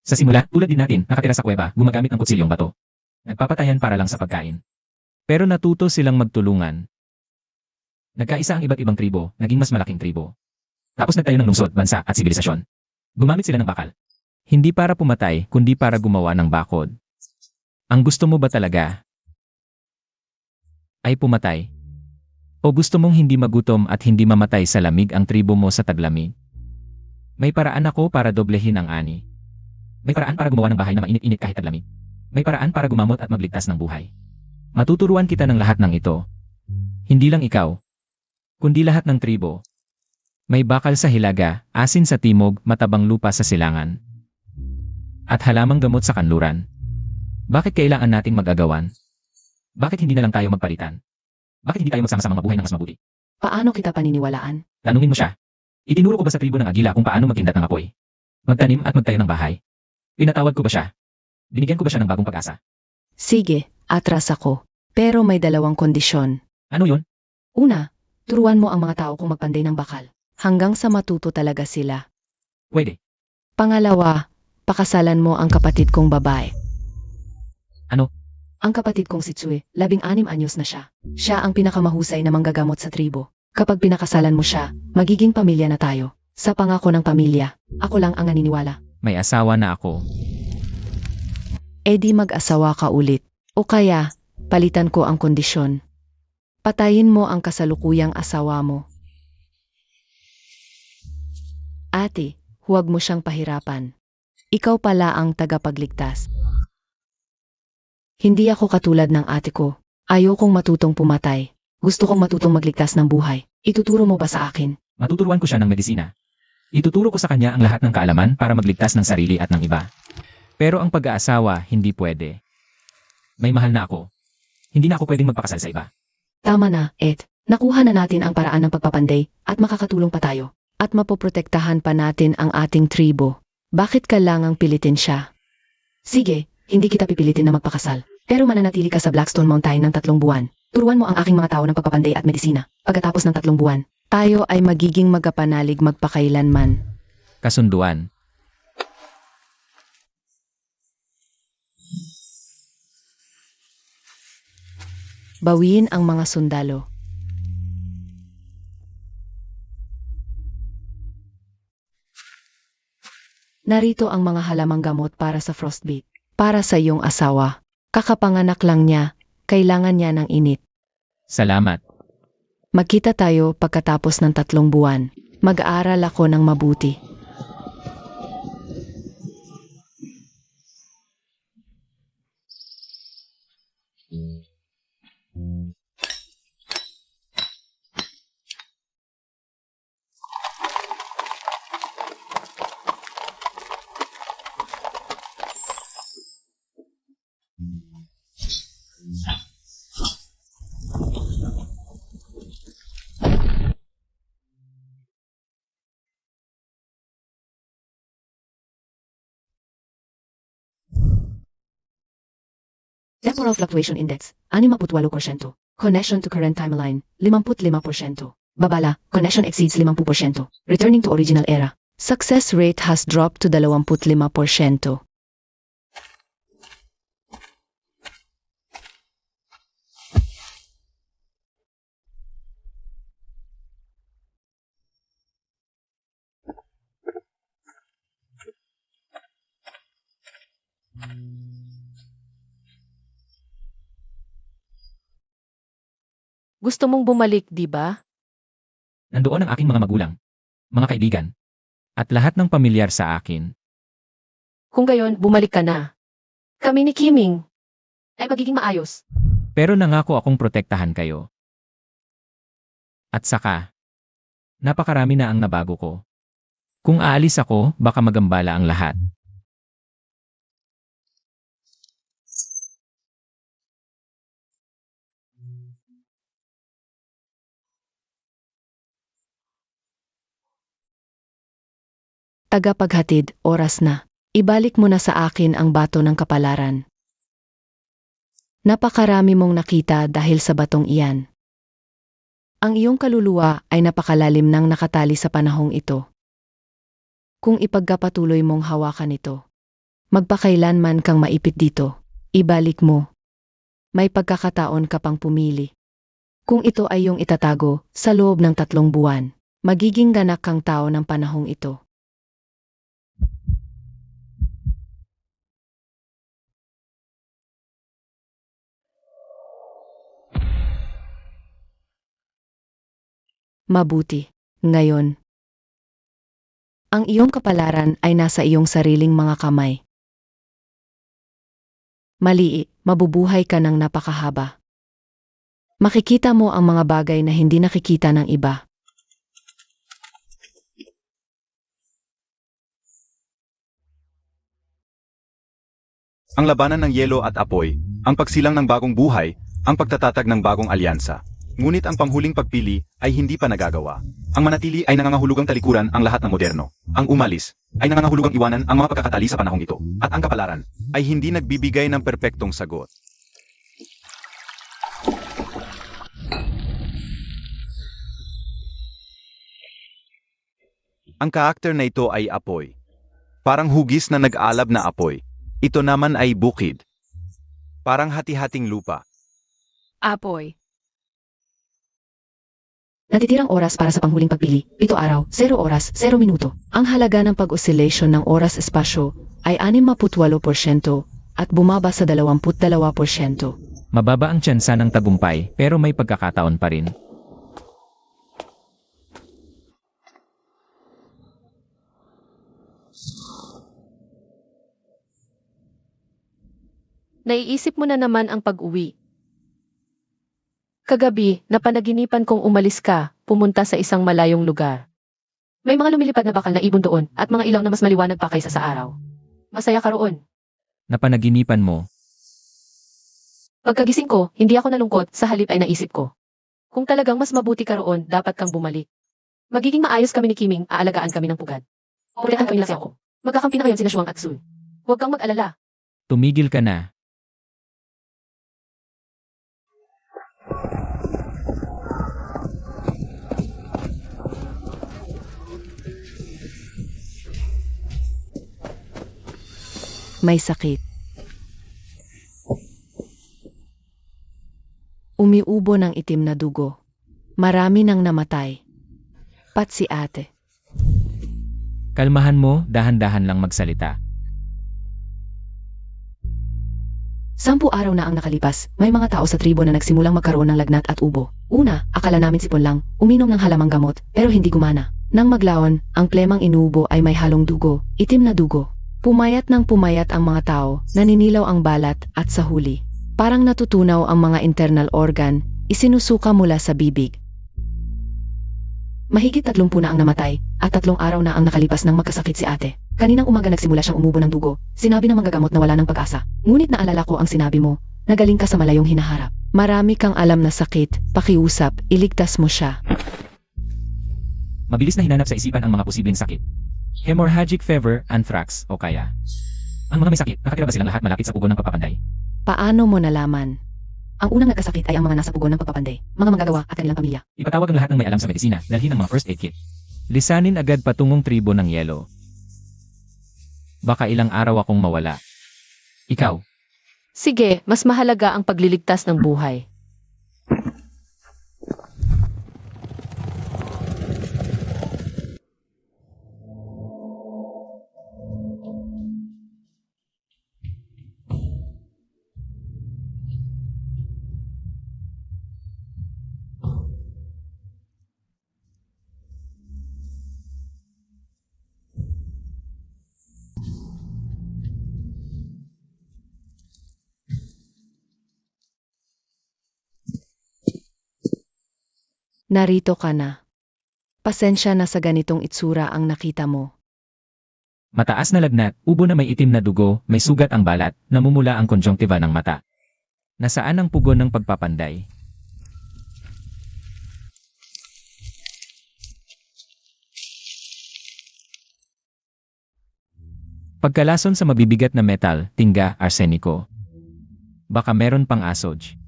Speaker 2: Sa simula, tulad din natin, nakatira sa kuweba, gumagamit ng kutsilyong bato. Nagpapatayan para lang sa pagkain. Pero natuto silang magtulungan. Nagkaisa ang iba't ibang tribo, naging mas malaking tribo. Tapos nagtayo ng lungsod, bansa at sibilisasyon. Gumamit sila ng bakal. Hindi para pumatay, kundi para gumawa ng bakod. Ang gusto mo ba talaga ay pumatay? O gusto mong hindi magutom at hindi mamatay sa lamig ang tribo mo sa taglamig? May paraan ako para doblehin ang ani. May paraan para gumawa ng bahay na mainit-init kahit taglamig. May paraan para gumamot at magligtas ng buhay. Matuturuan kita ng lahat ng ito. Hindi lang ikaw, kundi lahat ng tribo. May bakal sa hilaga, asin sa timog, matabang lupa sa silangan. At halamang gamot sa kanluran. Bakit kailangan nating mag-agawan? Bakit hindi na lang tayo magpalitan? Bakit hindi tayo magsama-sama mabuhay ng mas mabuti?
Speaker 3: Paano kita paniniwalaan?
Speaker 2: Tanungin mo siya. Itinuro ko ba sa tribo ng Agila kung paano magtindat ng apoy? Magtanim at magtayo ng bahay? Pinatawad ko ba siya? Binigyan ko ba siya ng bagong pag-asa?
Speaker 4: Sige, atras ako. Pero may 2 kondisyon.
Speaker 2: Ano yun?
Speaker 3: Una, turuan mo ang mga tao kung magpanday ng bakal.
Speaker 4: Hanggang sa matuto talaga sila.
Speaker 2: Pwede.
Speaker 4: Pangalawa, pakasalan mo ang kapatid kong babae.
Speaker 3: Ang kapatid kong si Tsue, 16 anyos na siya. Siya ang pinakamahusay na manggagamot sa tribo. Kapag pinakasalan mo siya, magiging pamilya na tayo. Sa pangako ng pamilya, ako lang ang naniniwala.
Speaker 2: May asawa na ako.
Speaker 4: E di mag-asawa ka ulit. O kaya, palitan ko ang kondisyon. Patayin mo ang kasalukuyang asawa mo. Ate, huwag mo siyang pahirapan. Ikaw pala ang tagapagligtas.
Speaker 3: Hindi ako katulad ng ate ko. Ayokong matutong pumatay. Gusto kong matutong magligtas ng buhay. Ituturo mo ba sa akin?
Speaker 2: Matuturuan ko siya ng medisina. Ituturo ko sa kanya ang lahat ng kaalaman para magligtas ng sarili at ng iba. Pero ang pag-aasawa, hindi pwede. May mahal na ako. Hindi na ako pwedeng magpakasal sa iba.
Speaker 3: Tama na, Ed. Nakuha na natin ang paraan ng pagpapanday at makakatulong pa tayo.
Speaker 4: At mapoprotektahan pa natin ang ating tribo. Bakit kailangang pilitin siya?
Speaker 3: Sige, hindi kita pipilitin na magpakasal. Pero mananatili ka sa Blackstone Mountain ng 3 buwan. Turuan mo ang aking mga tao ng pagpapanday at medisina. Pagkatapos ng 3 buwan,
Speaker 4: Tayo ay magiging magkapanalig magpakailanman.
Speaker 2: Kasunduan.
Speaker 4: Bawiin ang mga sundalo.
Speaker 3: narito ang mga halamang gamot para sa frostbite.
Speaker 4: Para sa iyong asawa. Kakapanganak lang niya, kailangan niya ng init.
Speaker 2: Salamat.
Speaker 4: Magkita tayo pagkatapos ng 3 buwan. Mag-aaral ako ng mabuti.
Speaker 3: Temporal Fluctuation Index, 68%. Connection to current timeline, 55%. Babala, connection exceeds 50%. Returning to original era.
Speaker 4: Success rate has dropped to 25%.
Speaker 5: Gusto mong bumalik, di ba?
Speaker 2: Nandoon ang aking mga magulang, mga kaibigan, at lahat ng pamilyar sa akin.
Speaker 5: Kung gayon, bumalik ka na. Kami ni Kiming ay magiging maayos.
Speaker 2: Pero nangako akong protektahan kayo. At saka, napakarami na ang nabago ko. Kung aalis ako, baka magambala ang lahat.
Speaker 4: Tagapaghatid, oras na. Ibalik mo na sa akin ang bato ng kapalaran. Napakarami mong nakita dahil sa batong iyan. Ang iyong kaluluwa ay napakalalim nang nakatali sa panahong ito. Kung ipagkapatuloy mong hawakan ito, magpakailanman kang maipit dito, ibalik mo. May pagkakataon ka pang pumili. Kung ito ay iyong itatago sa loob ng 3 buwan, magiging ganak kang tao ng panahong ito. Mabuti. Ngayon, ang iyong kapalaran ay nasa iyong sariling mga kamay. Malii, mabubuhay ka ng napakahaba. Makikita mo ang mga bagay na hindi nakikita ng iba.
Speaker 1: Ang labanan ng yelo at apoy, ang pagsilang ng bagong buhay, ang pagtatatag ng bagong alyansa. Ngunit ang panghuli pagpili ay hindi pa nagagawa. Ang manatili ay nangangahulugang talikuran ang lahat ng moderno. Ang umalis ay nangangahulugang iwanan ang mga pagkakatali sa panahong ito. At ang kapalaran ay hindi nagbibigay ng perpektong sagot. Ang karakter na ito ay apoy. Parang hugis na nag-alab na apoy. Ito naman ay bukid. Parang hati-hating lupa.
Speaker 5: Apoy.
Speaker 3: Natitirang oras para sa panghuling pagpili, 7 araw, 0 oras, 0 minuto.
Speaker 4: Ang halaga ng pag-oscillation ng oras-espasyo ay 68% at bumaba sa 22%.
Speaker 2: Mababa ang tsansa ng tagumpay pero may pagkakataon pa rin.
Speaker 5: Naiisip mo na naman ang pag-uwi. Kagabi, napanaginipan kong umalis ka, pumunta sa isang malayong lugar. May mga lumilipad na bakal na ibon doon at mga ilaw na mas maliwanag pa kaysa sa araw. Masaya ka roon.
Speaker 2: Napanaginipan mo.
Speaker 5: Pagkagising ko, hindi ako nalungkot, sa halip ay naisip ko. Kung talagang mas mabuti ka roon, dapat kang bumalik. Magiging maayos kami ni Kiming, aalagaan kami ng pugad. Purehan kami lang ako. Magkakampi na ngayon sina Shuang at Sul. Huwag kang mag-alala.
Speaker 2: Tumigil ka na.
Speaker 4: May sakit. Umiubo ng itim na dugo. Marami nang namatay. Pat si ate.
Speaker 2: Kalmahan mo, dahan-dahan lang magsalita.
Speaker 3: 10 araw na ang nakalipas, may mga tao sa tribo na nagsimulang magkaroon ng lagnat at ubo. Una, akala namin sipon lang, uminom ng halamang gamot, pero hindi gumana. Nang maglaon, ang plemang inuubo ay may halong dugo, itim na dugo. Pumayat ng pumayat ang mga tao, naninilaw ang balat at sa huli. Parang natutunaw ang mga internal organ, isinusuka mula sa bibig. Mahigit 30 na ang namatay, at 3 araw na ang nakalipas nang magkasakit si ate. Kaninang umaga nagsimula siyang umubo ng dugo, sinabi ng manggagamot na wala ng pag-asa. Ngunit naalala ko ang sinabi mo, nagaling ka sa malayong hinaharap.
Speaker 4: Marami kang alam na sakit, pakiusap, iligtas mo siya.
Speaker 2: Mabilis na hinanap sa isipan ang mga posibleng sakit. Hemorrhagic fever, anthrax, o kaya. Ang mga may sakit, nakatira ba silang lahat malapit sa pugon ng pagpapanday?
Speaker 4: Paano mo nalaman?
Speaker 3: Ang unang nagkasakit ay ang mga nasa pugon ng pagpapanday, mga manggagawa at kanilang pamilya.
Speaker 2: Ipatawag ang lahat ng may alam sa medisina, dalhin ang mga first aid kit. Lisanin agad patungong tribo ng yelo. Baka ilang araw akong mawala. Ikaw,
Speaker 5: Sige, mas mahalaga ang pagliligtas ng buhay.
Speaker 4: Narito ka na. Pasensya na sa ganitong itsura ang nakita mo.
Speaker 2: mataas na lagnat, ubo na may itim na dugo, may sugat ang balat, namumula ang konjunktiba ng mata. Nasaan ang pugon ng pagpapanday? Pagkalason sa mabibigat na metal, tingga, arseniko. Baka meron pang asoj.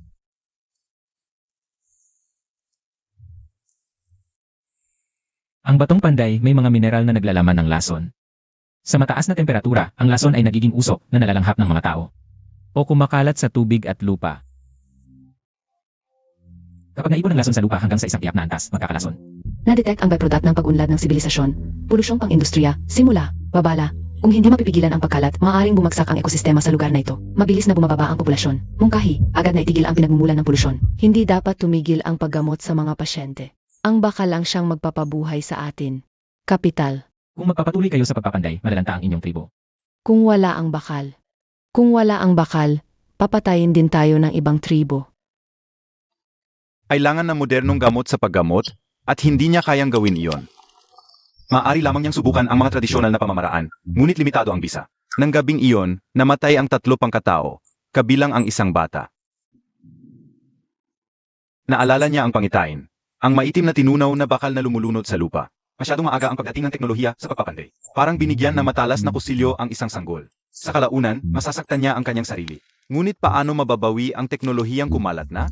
Speaker 2: Ang batong panday may mga mineral na naglalaman ng lason. Sa mataas na temperatura, ang lason ay nagiging usok na nalalanghap ng mga tao. O kumakalat sa tubig at lupa. Kapag naipon ang lason sa lupa hanggang sa isang tiyak na antas, magkakalason.
Speaker 3: Na-detect ang byproduct ng pag-unlad ng sibilisasyon, polusyong pang-industriya, simula, babala. Kung hindi mapipigilan ang pagkalat, maaaring bumagsak ang ekosistema sa lugar na ito. Mabilis na bumababa ang populasyon. Mungkahi, agad na itigil ang pinagmumulan ng polusyon.
Speaker 4: Hindi dapat tumigil ang paggamot sa mga pasyente. Ang bakal ang siyang magpapabuhay sa atin. Kapital.
Speaker 2: Kung magpapatuloy kayo sa pagpapanday, malalanta ang inyong tribo.
Speaker 4: Kung wala ang bakal. Kung wala ang bakal, papatayin din tayo ng ibang tribo.
Speaker 1: Kailangan ng modernong gamot sa paggamot at hindi niya kayang gawin iyon. Maaari lamang niyang subukan ang mga tradisyonal na pamamaraan, ngunit limitado ang bisa. Nang gabing iyon, namatay ang 3 pangkatao, kabilang ang isang bata. Naalala niya ang pangitain, ang maitim na tinunaw na bakal na lumulunod sa lupa. Masyadong maaga ang pagdating ng teknolohiya sa pagpapanday. Parang binigyan na matalas na kusilyo ang isang sanggol. Sa kalaunan, masasaktan niya ang kanyang sarili. Ngunit paano mababawi ang teknolohiyang kumalat na?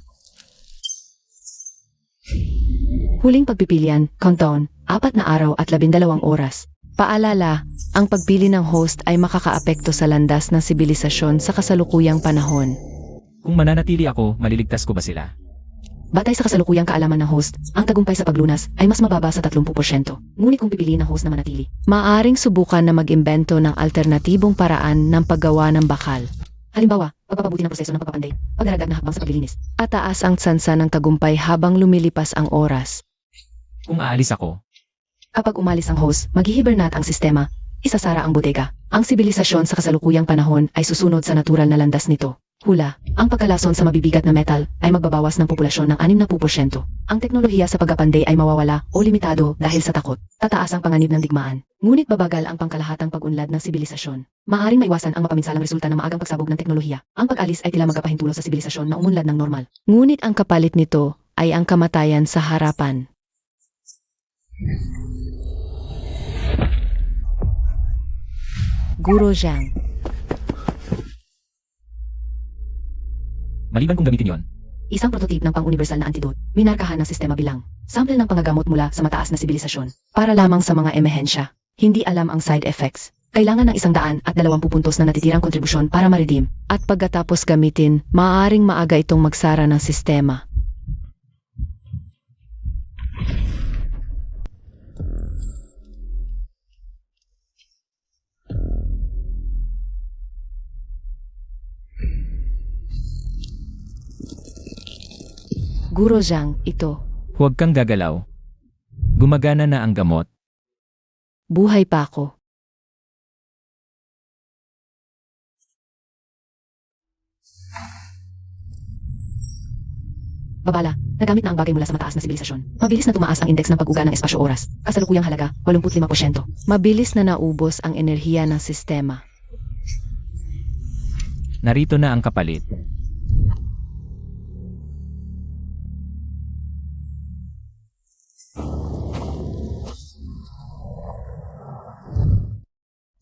Speaker 3: Huling pagpipilian, countdown, 4 na araw at 12 oras.
Speaker 4: Paalala, ang pagpili ng host ay makakaapekto sa landas ng sibilisasyon sa kasalukuyang panahon.
Speaker 2: Kung mananatili ako, maliligtas ko ba sila?
Speaker 3: Batay sa kasalukuyang kaalaman ng host, ang tagumpay sa paglunas ay mas mababa sa 30%. Ngunit kung pipiliin ng host na manatili,
Speaker 4: Maaring subukan na mag-imbento ng alternatibong paraan ng paggawa ng bakal.
Speaker 3: halimbawa, pagpapabuti ng proseso ng pagpapanday, pagdaragdag na hakbang sa paglilinis.
Speaker 4: Ataas ang tsansa ng tagumpay habang lumilipas ang oras.
Speaker 2: Kung aalis ako,
Speaker 3: Kapag umalis ang host, maghihibernate ang sistema, isasara ang bodega. Ang sibilisasyon sa kasalukuyang panahon ay susunod sa natural na landas nito. Hula, ang pagkalason sa mabibigat na metal ay magbabawas ng populasyon ng 60%. Ang teknolohiya sa pagpapanday ay mawawala o limitado dahil sa takot. Tataas ang panganib ng digmaan. Ngunit babagal ang pangkalahatang pag-unlad ng sibilisasyon. Maaring maiwasan ang mapaminsalang resulta ng maagang pagsabog ng teknolohiya. Ang pag-alis ay tila magpapahintulo sa sibilisasyon na umunlad ng normal.
Speaker 4: Ngunit ang kapalit nito ay ang kamatayan sa harapan. Guro Zhang.
Speaker 2: maliban kung gamitin yon,
Speaker 3: Isang prototype ng pang-universal na antidote, minarkahan ng sistema bilang sample ng panggagamot mula sa mataas na sibilisasyon para lamang sa mga emehensya. Hindi alam ang side effects. Kailangan ng 120 puntos na natitirang kontribusyon para ma-redeem.
Speaker 4: At pagkatapos gamitin, maaaring maaga itong magsara ng sistema. Guro Zhang, ito.
Speaker 2: huwag kang gagalaw. Gumagana na ang gamot.
Speaker 4: Buhay pa ako.
Speaker 3: Babala, nagamit na ang bagay mula sa mataas na sibilisasyon. Mabilis na tumaas ang indeks ng pag-uga ng espasyo-oras. Kasalukuyang halaga, 85%.
Speaker 4: Mabilis na naubos ang enerhiya ng sistema.
Speaker 2: Narito na ang kapalit.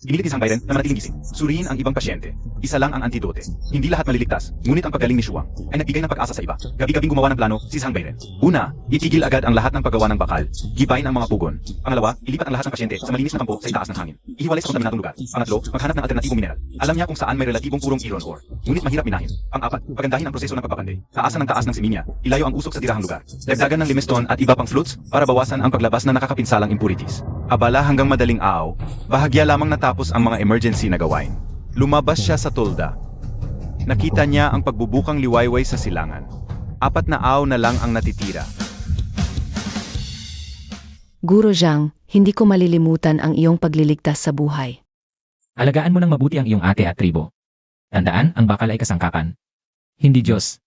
Speaker 1: Ginilit isang bayren na manatiling gising. Suriin ang ibang pasyente. Isa lang ang antidote. Hindi lahat maliligtas, ngunit ang paggaling ni Shuang ay nagbigay ng pag-asa sa iba. Gabi-gabing gumawa ng plano si Sang Bayren. Una, itigil agad ang lahat ng paggawa ng bakal. Gibain ang mga pugon. Pangalawa, ilipat ang lahat ng pasyente sa malinis na kampo sa itaas ng hangin. Ihiwalay sa kontaminadong lugar. Pangatlo, maghanap ng alternatibong mineral. Alam niya kung saan may relatibong purong iron ore. Ngunit mahirap minahin. Pang-apat, pagandahin ang proseso ng pagpapanday. Taasan ng taas ng siminya. Ilayo ang usok sa tirahang lugar. Dagdagan ng limestone at iba pang flutes para bawasan ang paglabas na nakakapinsalang impurities. Abala hanggang madaling araw, bahagya lamang natapos ang mga emergency na gawain. Lumabas siya sa tolda. Nakita niya ang pagbubukang liwayway sa silangan. 4 na aw na lang ang natitira.
Speaker 4: Guro Zhang, hindi ko malilimutan ang iyong pagliligtas sa buhay.
Speaker 2: Alagaan mo ng mabuti ang iyong ate at tribo. Tandaan, ang bakal ay kasangkapan. Hindi Diyos.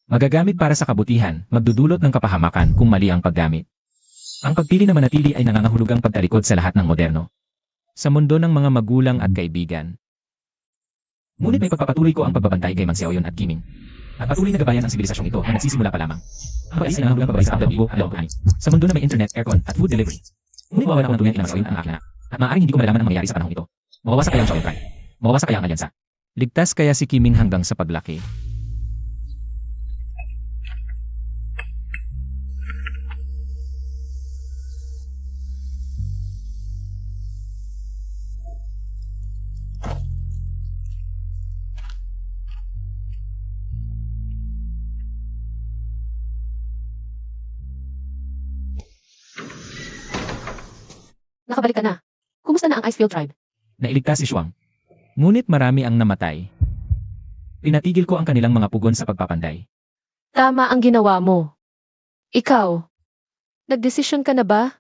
Speaker 2: Magagamit para sa kabutihan, magdudulot ng kapahamakan kung mali ang paggamit. Ang pagpili na manatili ay nangangahulugang pagtalikod sa lahat ng moderno. Sa mundo ng mga magulang at kaibigan. Ngunit may pagpapatuloy ko ang pagbabantay kay Mang Xiaoyun at Kiming. At patuloy na gabayan ang sibilisasyong ito na nagsisimula pa lamang. Ang pag-alis ay nangangahulugang pagbabay sa pagdabigo at loob sa mundo na may internet, aircon at food delivery. Ngunit mawawala ako ng tulad kay Mang Xiaoyun at ang aking anak. At maaaring hindi ko malalaman ang mangyayari sa panahong ito. Mawawasak kaya ang Shaolin Tribe? Mawawasak kaya ang alyansa? Ligtas kaya si Kiming hanggang sa paglaki?
Speaker 5: Nakabalik ka na. Kumusta na ang Icefield Tribe?
Speaker 2: Nailigtas si Shuang. Ngunit marami ang namatay. Pinatigil ko ang kanilang mga pugon sa pagpapanday.
Speaker 5: Tama ang ginawa mo. Ikaw, nagdesisyon ka na ba?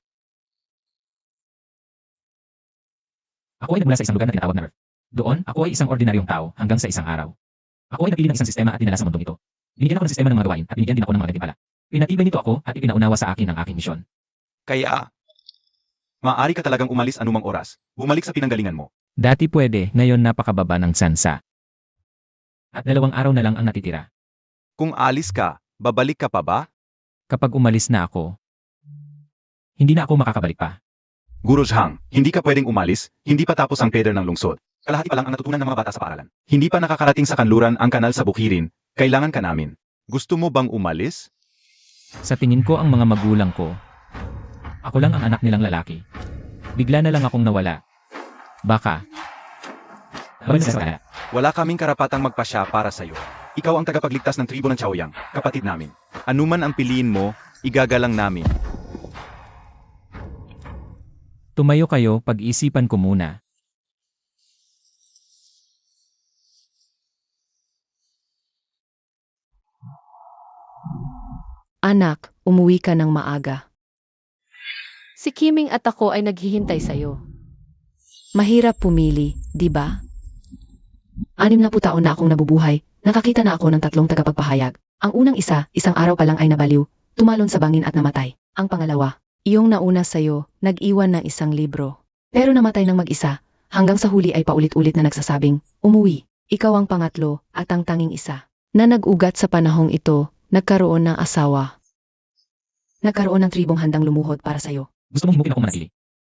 Speaker 2: Ako ay nagmula sa isang lugar na tinatawag na Earth. Doon, ako ay isang ordinaryong tao hanggang sa isang araw. Ako ay napili ng isang sistema at dinala sa mundong ito. Binigyan ako ng sistema ng mga gawain at binigyan din ako ng mga gantimpala. Pinatibay nito ako at ipinaunawa sa akin ang aking misyon.
Speaker 1: Kaya, maaari ka talagang umalis anumang oras. Bumalik sa pinanggalingan mo.
Speaker 2: Dati pwede, ngayon napakababa ng tsansa. At 2 araw na lang ang natitira.
Speaker 1: Kung alis ka, babalik ka pa ba?
Speaker 2: Kapag umalis na ako, hindi na ako makakabalik pa.
Speaker 1: Guru Zhang, hindi ka pwedeng umalis, hindi pa tapos ang peder ng lungsod. Kalahati pa lang ang natutunan ng mga bata sa paaralan. Hindi pa nakakarating sa kanluran ang kanal sa Bukirin, kailangan ka namin. Gusto mo bang umalis?
Speaker 2: Sa tingin ko ang mga magulang ko, ako lang ang anak nilang lalaki. Bigla na lang akong nawala. Baka. Habang nasa wala.
Speaker 1: Wala kaming karapatang magpasya para sa'yo. Ikaw ang tagapagligtas ng tribo ng Chaoyang, kapatid namin. Anuman ang piliin mo, igagalang namin.
Speaker 2: Tumayo kayo, pag-isipan ko muna.
Speaker 4: Anak, umuwi ka ng maaga.
Speaker 5: Si Kiming at ako ay naghihintay sa'yo.
Speaker 4: Mahirap pumili, di ba?
Speaker 3: 60 taon na akong nabubuhay, nakakita na ako ng 3 tagapagpahayag. Ang unang isa, isang araw pa lang ay nabaliw, tumalon sa bangin at namatay. Ang pangalawa,
Speaker 4: Iyong nauna sa'yo, nag-iwan ng isang libro.
Speaker 3: pero namatay ng mag-isa, hanggang sa huli ay paulit-ulit na nagsasabing, umuwi.
Speaker 4: Ikaw ang pangatlo at ang tanging isa. Na nag-ugat sa panahong ito, nagkaroon ng asawa.
Speaker 3: Nagkaroon ng tribong handang lumuhod para sa'yo.
Speaker 2: Gusto mong himukin ako manatili?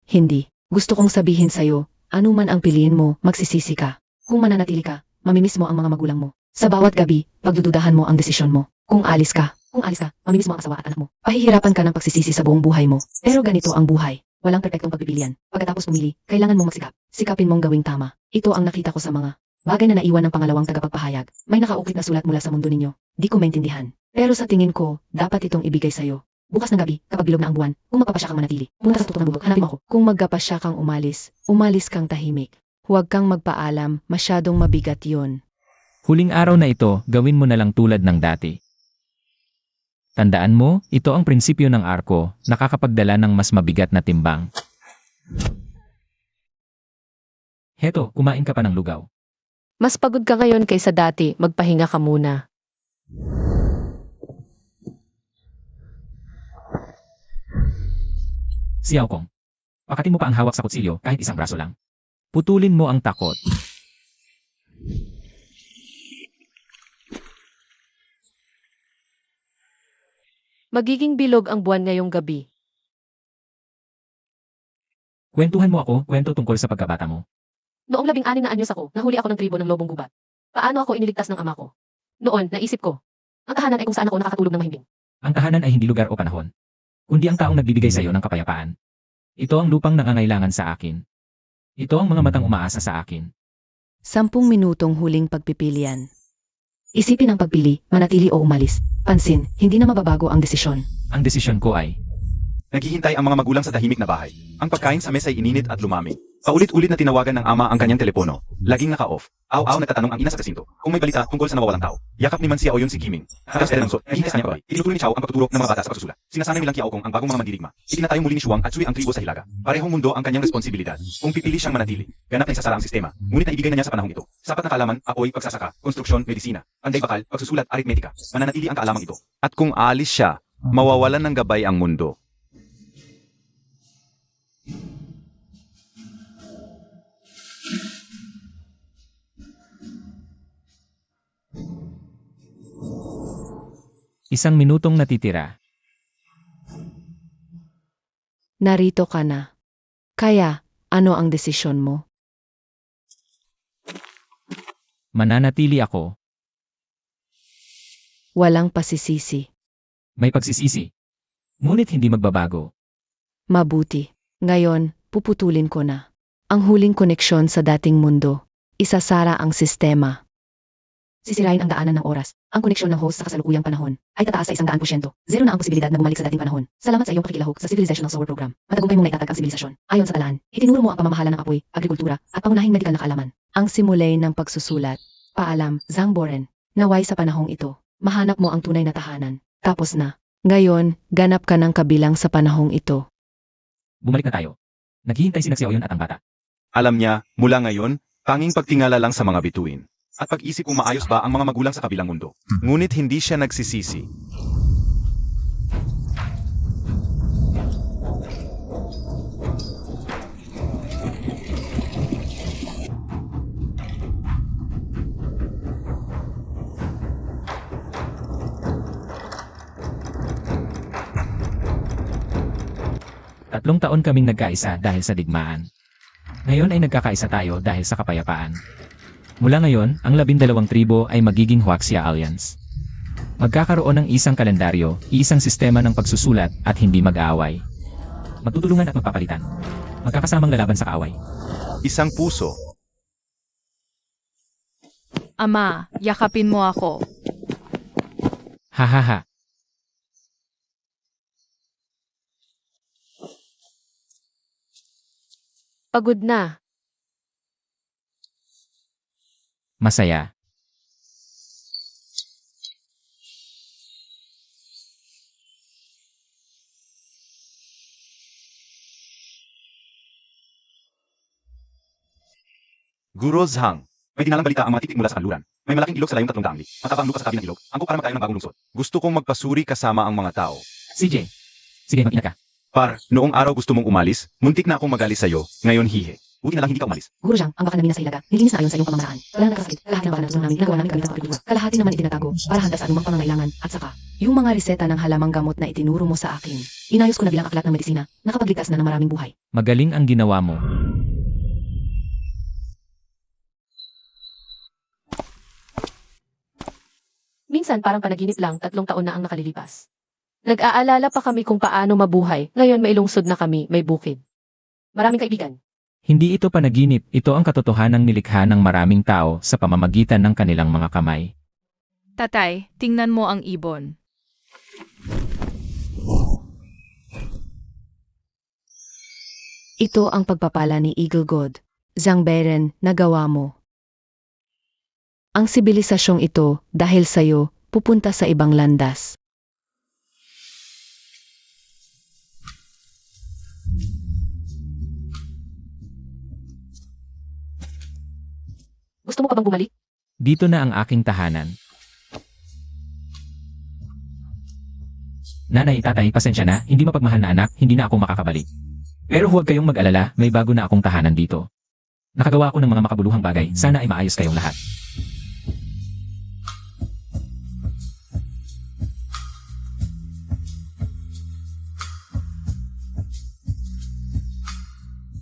Speaker 3: Hindi. Gusto kong sabihin sa'yo, anuman ang piliin mo, magsisisi ka. Kung mananatili ka, mamimiss mo ang mga magulang mo. Sa bawat gabi, pagdududahan mo ang desisyon mo. Kung alis ka, mamimiss mo ang asawa at anak mo. Pahihirapan ka ng pagsisisi sa buong buhay mo. Pero ganito ang buhay. Walang perpektong pagpipilian. Pagkatapos pumili, kailangan mong magsikap. Sikapin mong gawing tama. Ito ang nakita ko sa mga bagay na naiwan ng pangalawang tagapagpahayag. May nakaukit na sulat mula sa mundo ninyo. Di ko maintindihan. Pero sa tingin ko, dapat itong ibigay sa'yo. Bukas ng gabi, kapag bilog na ang buwan, kung magpapasya kang manatili, pumunta sa tutong ng bundok, hanapin mo ako.
Speaker 4: Kung magkapasya kang umalis kang tahimik. Huwag kang magpaalam, masyadong mabigat yon.
Speaker 2: Huling araw na ito, gawin mo na lang tulad ng dati. Tandaan mo, ito ang prinsipyo ng arko, nakakapagdala ng mas mabigat na timbang. Heto, kumain ka pa ng lugaw.
Speaker 5: Mas pagod ka ngayon kaysa dati, magpahinga ka muna.
Speaker 2: Xiao Kong, pakatin mo pa ang hawak sa kutsilyo kahit isang braso lang. Putulin mo ang takot.
Speaker 5: Magiging bilog ang buwan ngayong gabi.
Speaker 2: Kwentuhan mo ako, kwento tungkol sa pagkabata mo.
Speaker 5: Noong 16 na anyos ako, nahuli ako ng tribo ng lobong gubat. Paano ako iniligtas ng ama ko? Noon, naisip ko, ang tahanan ay kung saan ako nakakatulog ng mahimbing.
Speaker 2: Ang tahanan ay hindi lugar o panahon, kundi ang taong nagbibigay sa iyo ng kapayapaan. Ito ang lupang nangangailangan sa akin. Ito ang mga matang umaasa sa akin.
Speaker 4: 10 minutong huling pagpipilian.
Speaker 3: Isipin ang pagpili, manatili o umalis. Pansin, hindi na mababago ang desisyon.
Speaker 2: Ang desisyon ko ay,
Speaker 1: Naghihintay ang mga magulang sa tahimik na bahay. Ang pagkain sa mesa ay ininit at lumami. Paulit-ulit na tinawagan ng ama ang kanyang telepono. Laging naka-off. Aw-aw nagtatanong ang ina sa presinto. Kung may balita tungkol sa nawawalang tao. Yakap ni Mansia o yun si Kiming. Halos ng sot, nahihintay sa kanyang babay. Itinuturo ni Chao ang pagtuturo ng mga bata sa pagsusulat. Sinasanay nilang Kiao Kong ang bagong mga mandirigma. Itinatayong muli ni Shuang at Sui ang tribo sa Hilaga. Parehong mundo ang kanyang responsibilidad. Kung pipili siyang manatili, ganap na isasara ang sistema. Ngunit naibigay na niya sa panahong ito. Sapat na kaalaman, apoy, pagsasaka, konstruksyon, medisina, panday bakal, pagsusulat, aritmetika. Mananatili ang kaalamang ito. At kung alis siya, mawawalan ng gabay ang mundo.
Speaker 2: isang minutong natitira.
Speaker 4: Narito ka na. Kaya, ano ang desisyon mo?
Speaker 2: Mananatili ako.
Speaker 4: Walang pasisisi.
Speaker 2: May pagsisisi. Ngunit hindi magbabago.
Speaker 4: Mabuti. Ngayon, puputulin ko na. Ang huling koneksyon sa dating mundo. Isasara ang sistema.
Speaker 3: Sisirain ang daanan ng oras. Ang koneksyon ng host sa kasalukuyang panahon ay tataas sa 100%. Zero na ang posibilidad na bumalik sa dating panahon. Salamat sa iyong pakikilahok sa Civilization ng Solar Program. Matagumpay mong naitatag ang sibilisasyon. Ayon sa talaan, itinuro mo ang pamamahala ng apoy, agrikultura, at pangunahing medikal na kaalaman.
Speaker 4: Ang simulay ng pagsusulat. Paalam, Zangboren. Naway sa panahong ito. Mahanap mo ang tunay na tahanan. Tapos na. Ngayon, ganap ka ng kabilang sa panahong ito.
Speaker 2: Bumalik na tayo. Naghihintay si Xiaoyun at ang bata.
Speaker 1: Alam niya, mula ngayon, tanging pagtingala lang sa mga bituin. At pag-isip kung maayos ba ang mga magulang sa kabilang mundo. Ngunit hindi siya nagsisisi.
Speaker 2: Tatlong taon kaming nagkaisa dahil sa digmaan. Ngayon ay nagkakaisa tayo dahil sa kapayapaan. Mula ngayon, ang 12 tribo ay magiging Huaxia Alliance. Magkakaroon ng isang kalendaryo, isang sistema ng pagsusulat at hindi mag-aaway. Magtutulungan at magpapalitan. Magkakasamang lalaban sa kaaway.
Speaker 1: Isang puso.
Speaker 6: Ama, yakapin mo ako.
Speaker 2: Hahaha.
Speaker 5: Pagod na.
Speaker 2: Masaya.
Speaker 1: Guro Zhang. May dinalang balita ang mga titik mula sa kanluran. May malaking ilog sa layong 300 li. Mataba ang lupa sa tabi ng ilog. Angkop para magtayo ng bagong lungsod. Gusto kong magpasuri kasama ang mga tao.
Speaker 2: CJ. Sige, mag-ingat ka.
Speaker 1: Par, noong araw gusto mong umalis, muntik na akong magalis sa'yo. Ngayon hihe. Buti na lang hindi ka umalis.
Speaker 3: Guru Zhang, ang baka namin nasa ilaga. Nilinis na ayon sa iyong pamamaraan. Wala na nakasakit. Kalahati ng baka ng namin ginagawa namin gamit ang agrikultura. Kalahati naman itinatago para handa sa anumang pangangailangan. At saka,
Speaker 4: Yung mga reseta ng halamang gamot na itinuro mo sa akin.
Speaker 3: inayos ko na bilang aklat ng medisina. Nakapagligtas na ng maraming buhay.
Speaker 2: Magaling ang ginawa mo.
Speaker 5: Minsan parang panaginip lang, 3 taon na ang nakalilipas. Nag-aalala pa kami kung paano mabuhay. Ngayon may lungsod na kami, may bukid. Maraming kaibigan.
Speaker 2: Hindi ito panaginip, ito ang katotohanang nilikha ng maraming tao sa pamamagitan ng kanilang mga kamay.
Speaker 6: Tatay, tingnan mo ang ibon.
Speaker 4: Ito ang pagpapala ni Eagle God. Zangberen, nagawa mo. Ang sibilisasyong ito, dahil sa'yo, pupunta sa ibang landas.
Speaker 5: Gusto mo pa bang bumalik?
Speaker 2: Dito na ang aking tahanan. Nanay, tatay, pasensya na, hindi mapagmahal na anak, hindi na ako makakabalik. Pero huwag kayong mag-alala, may bago na akong tahanan dito. Nakagawa ko ng mga makabuluhang bagay, sana ay maayos kayong lahat.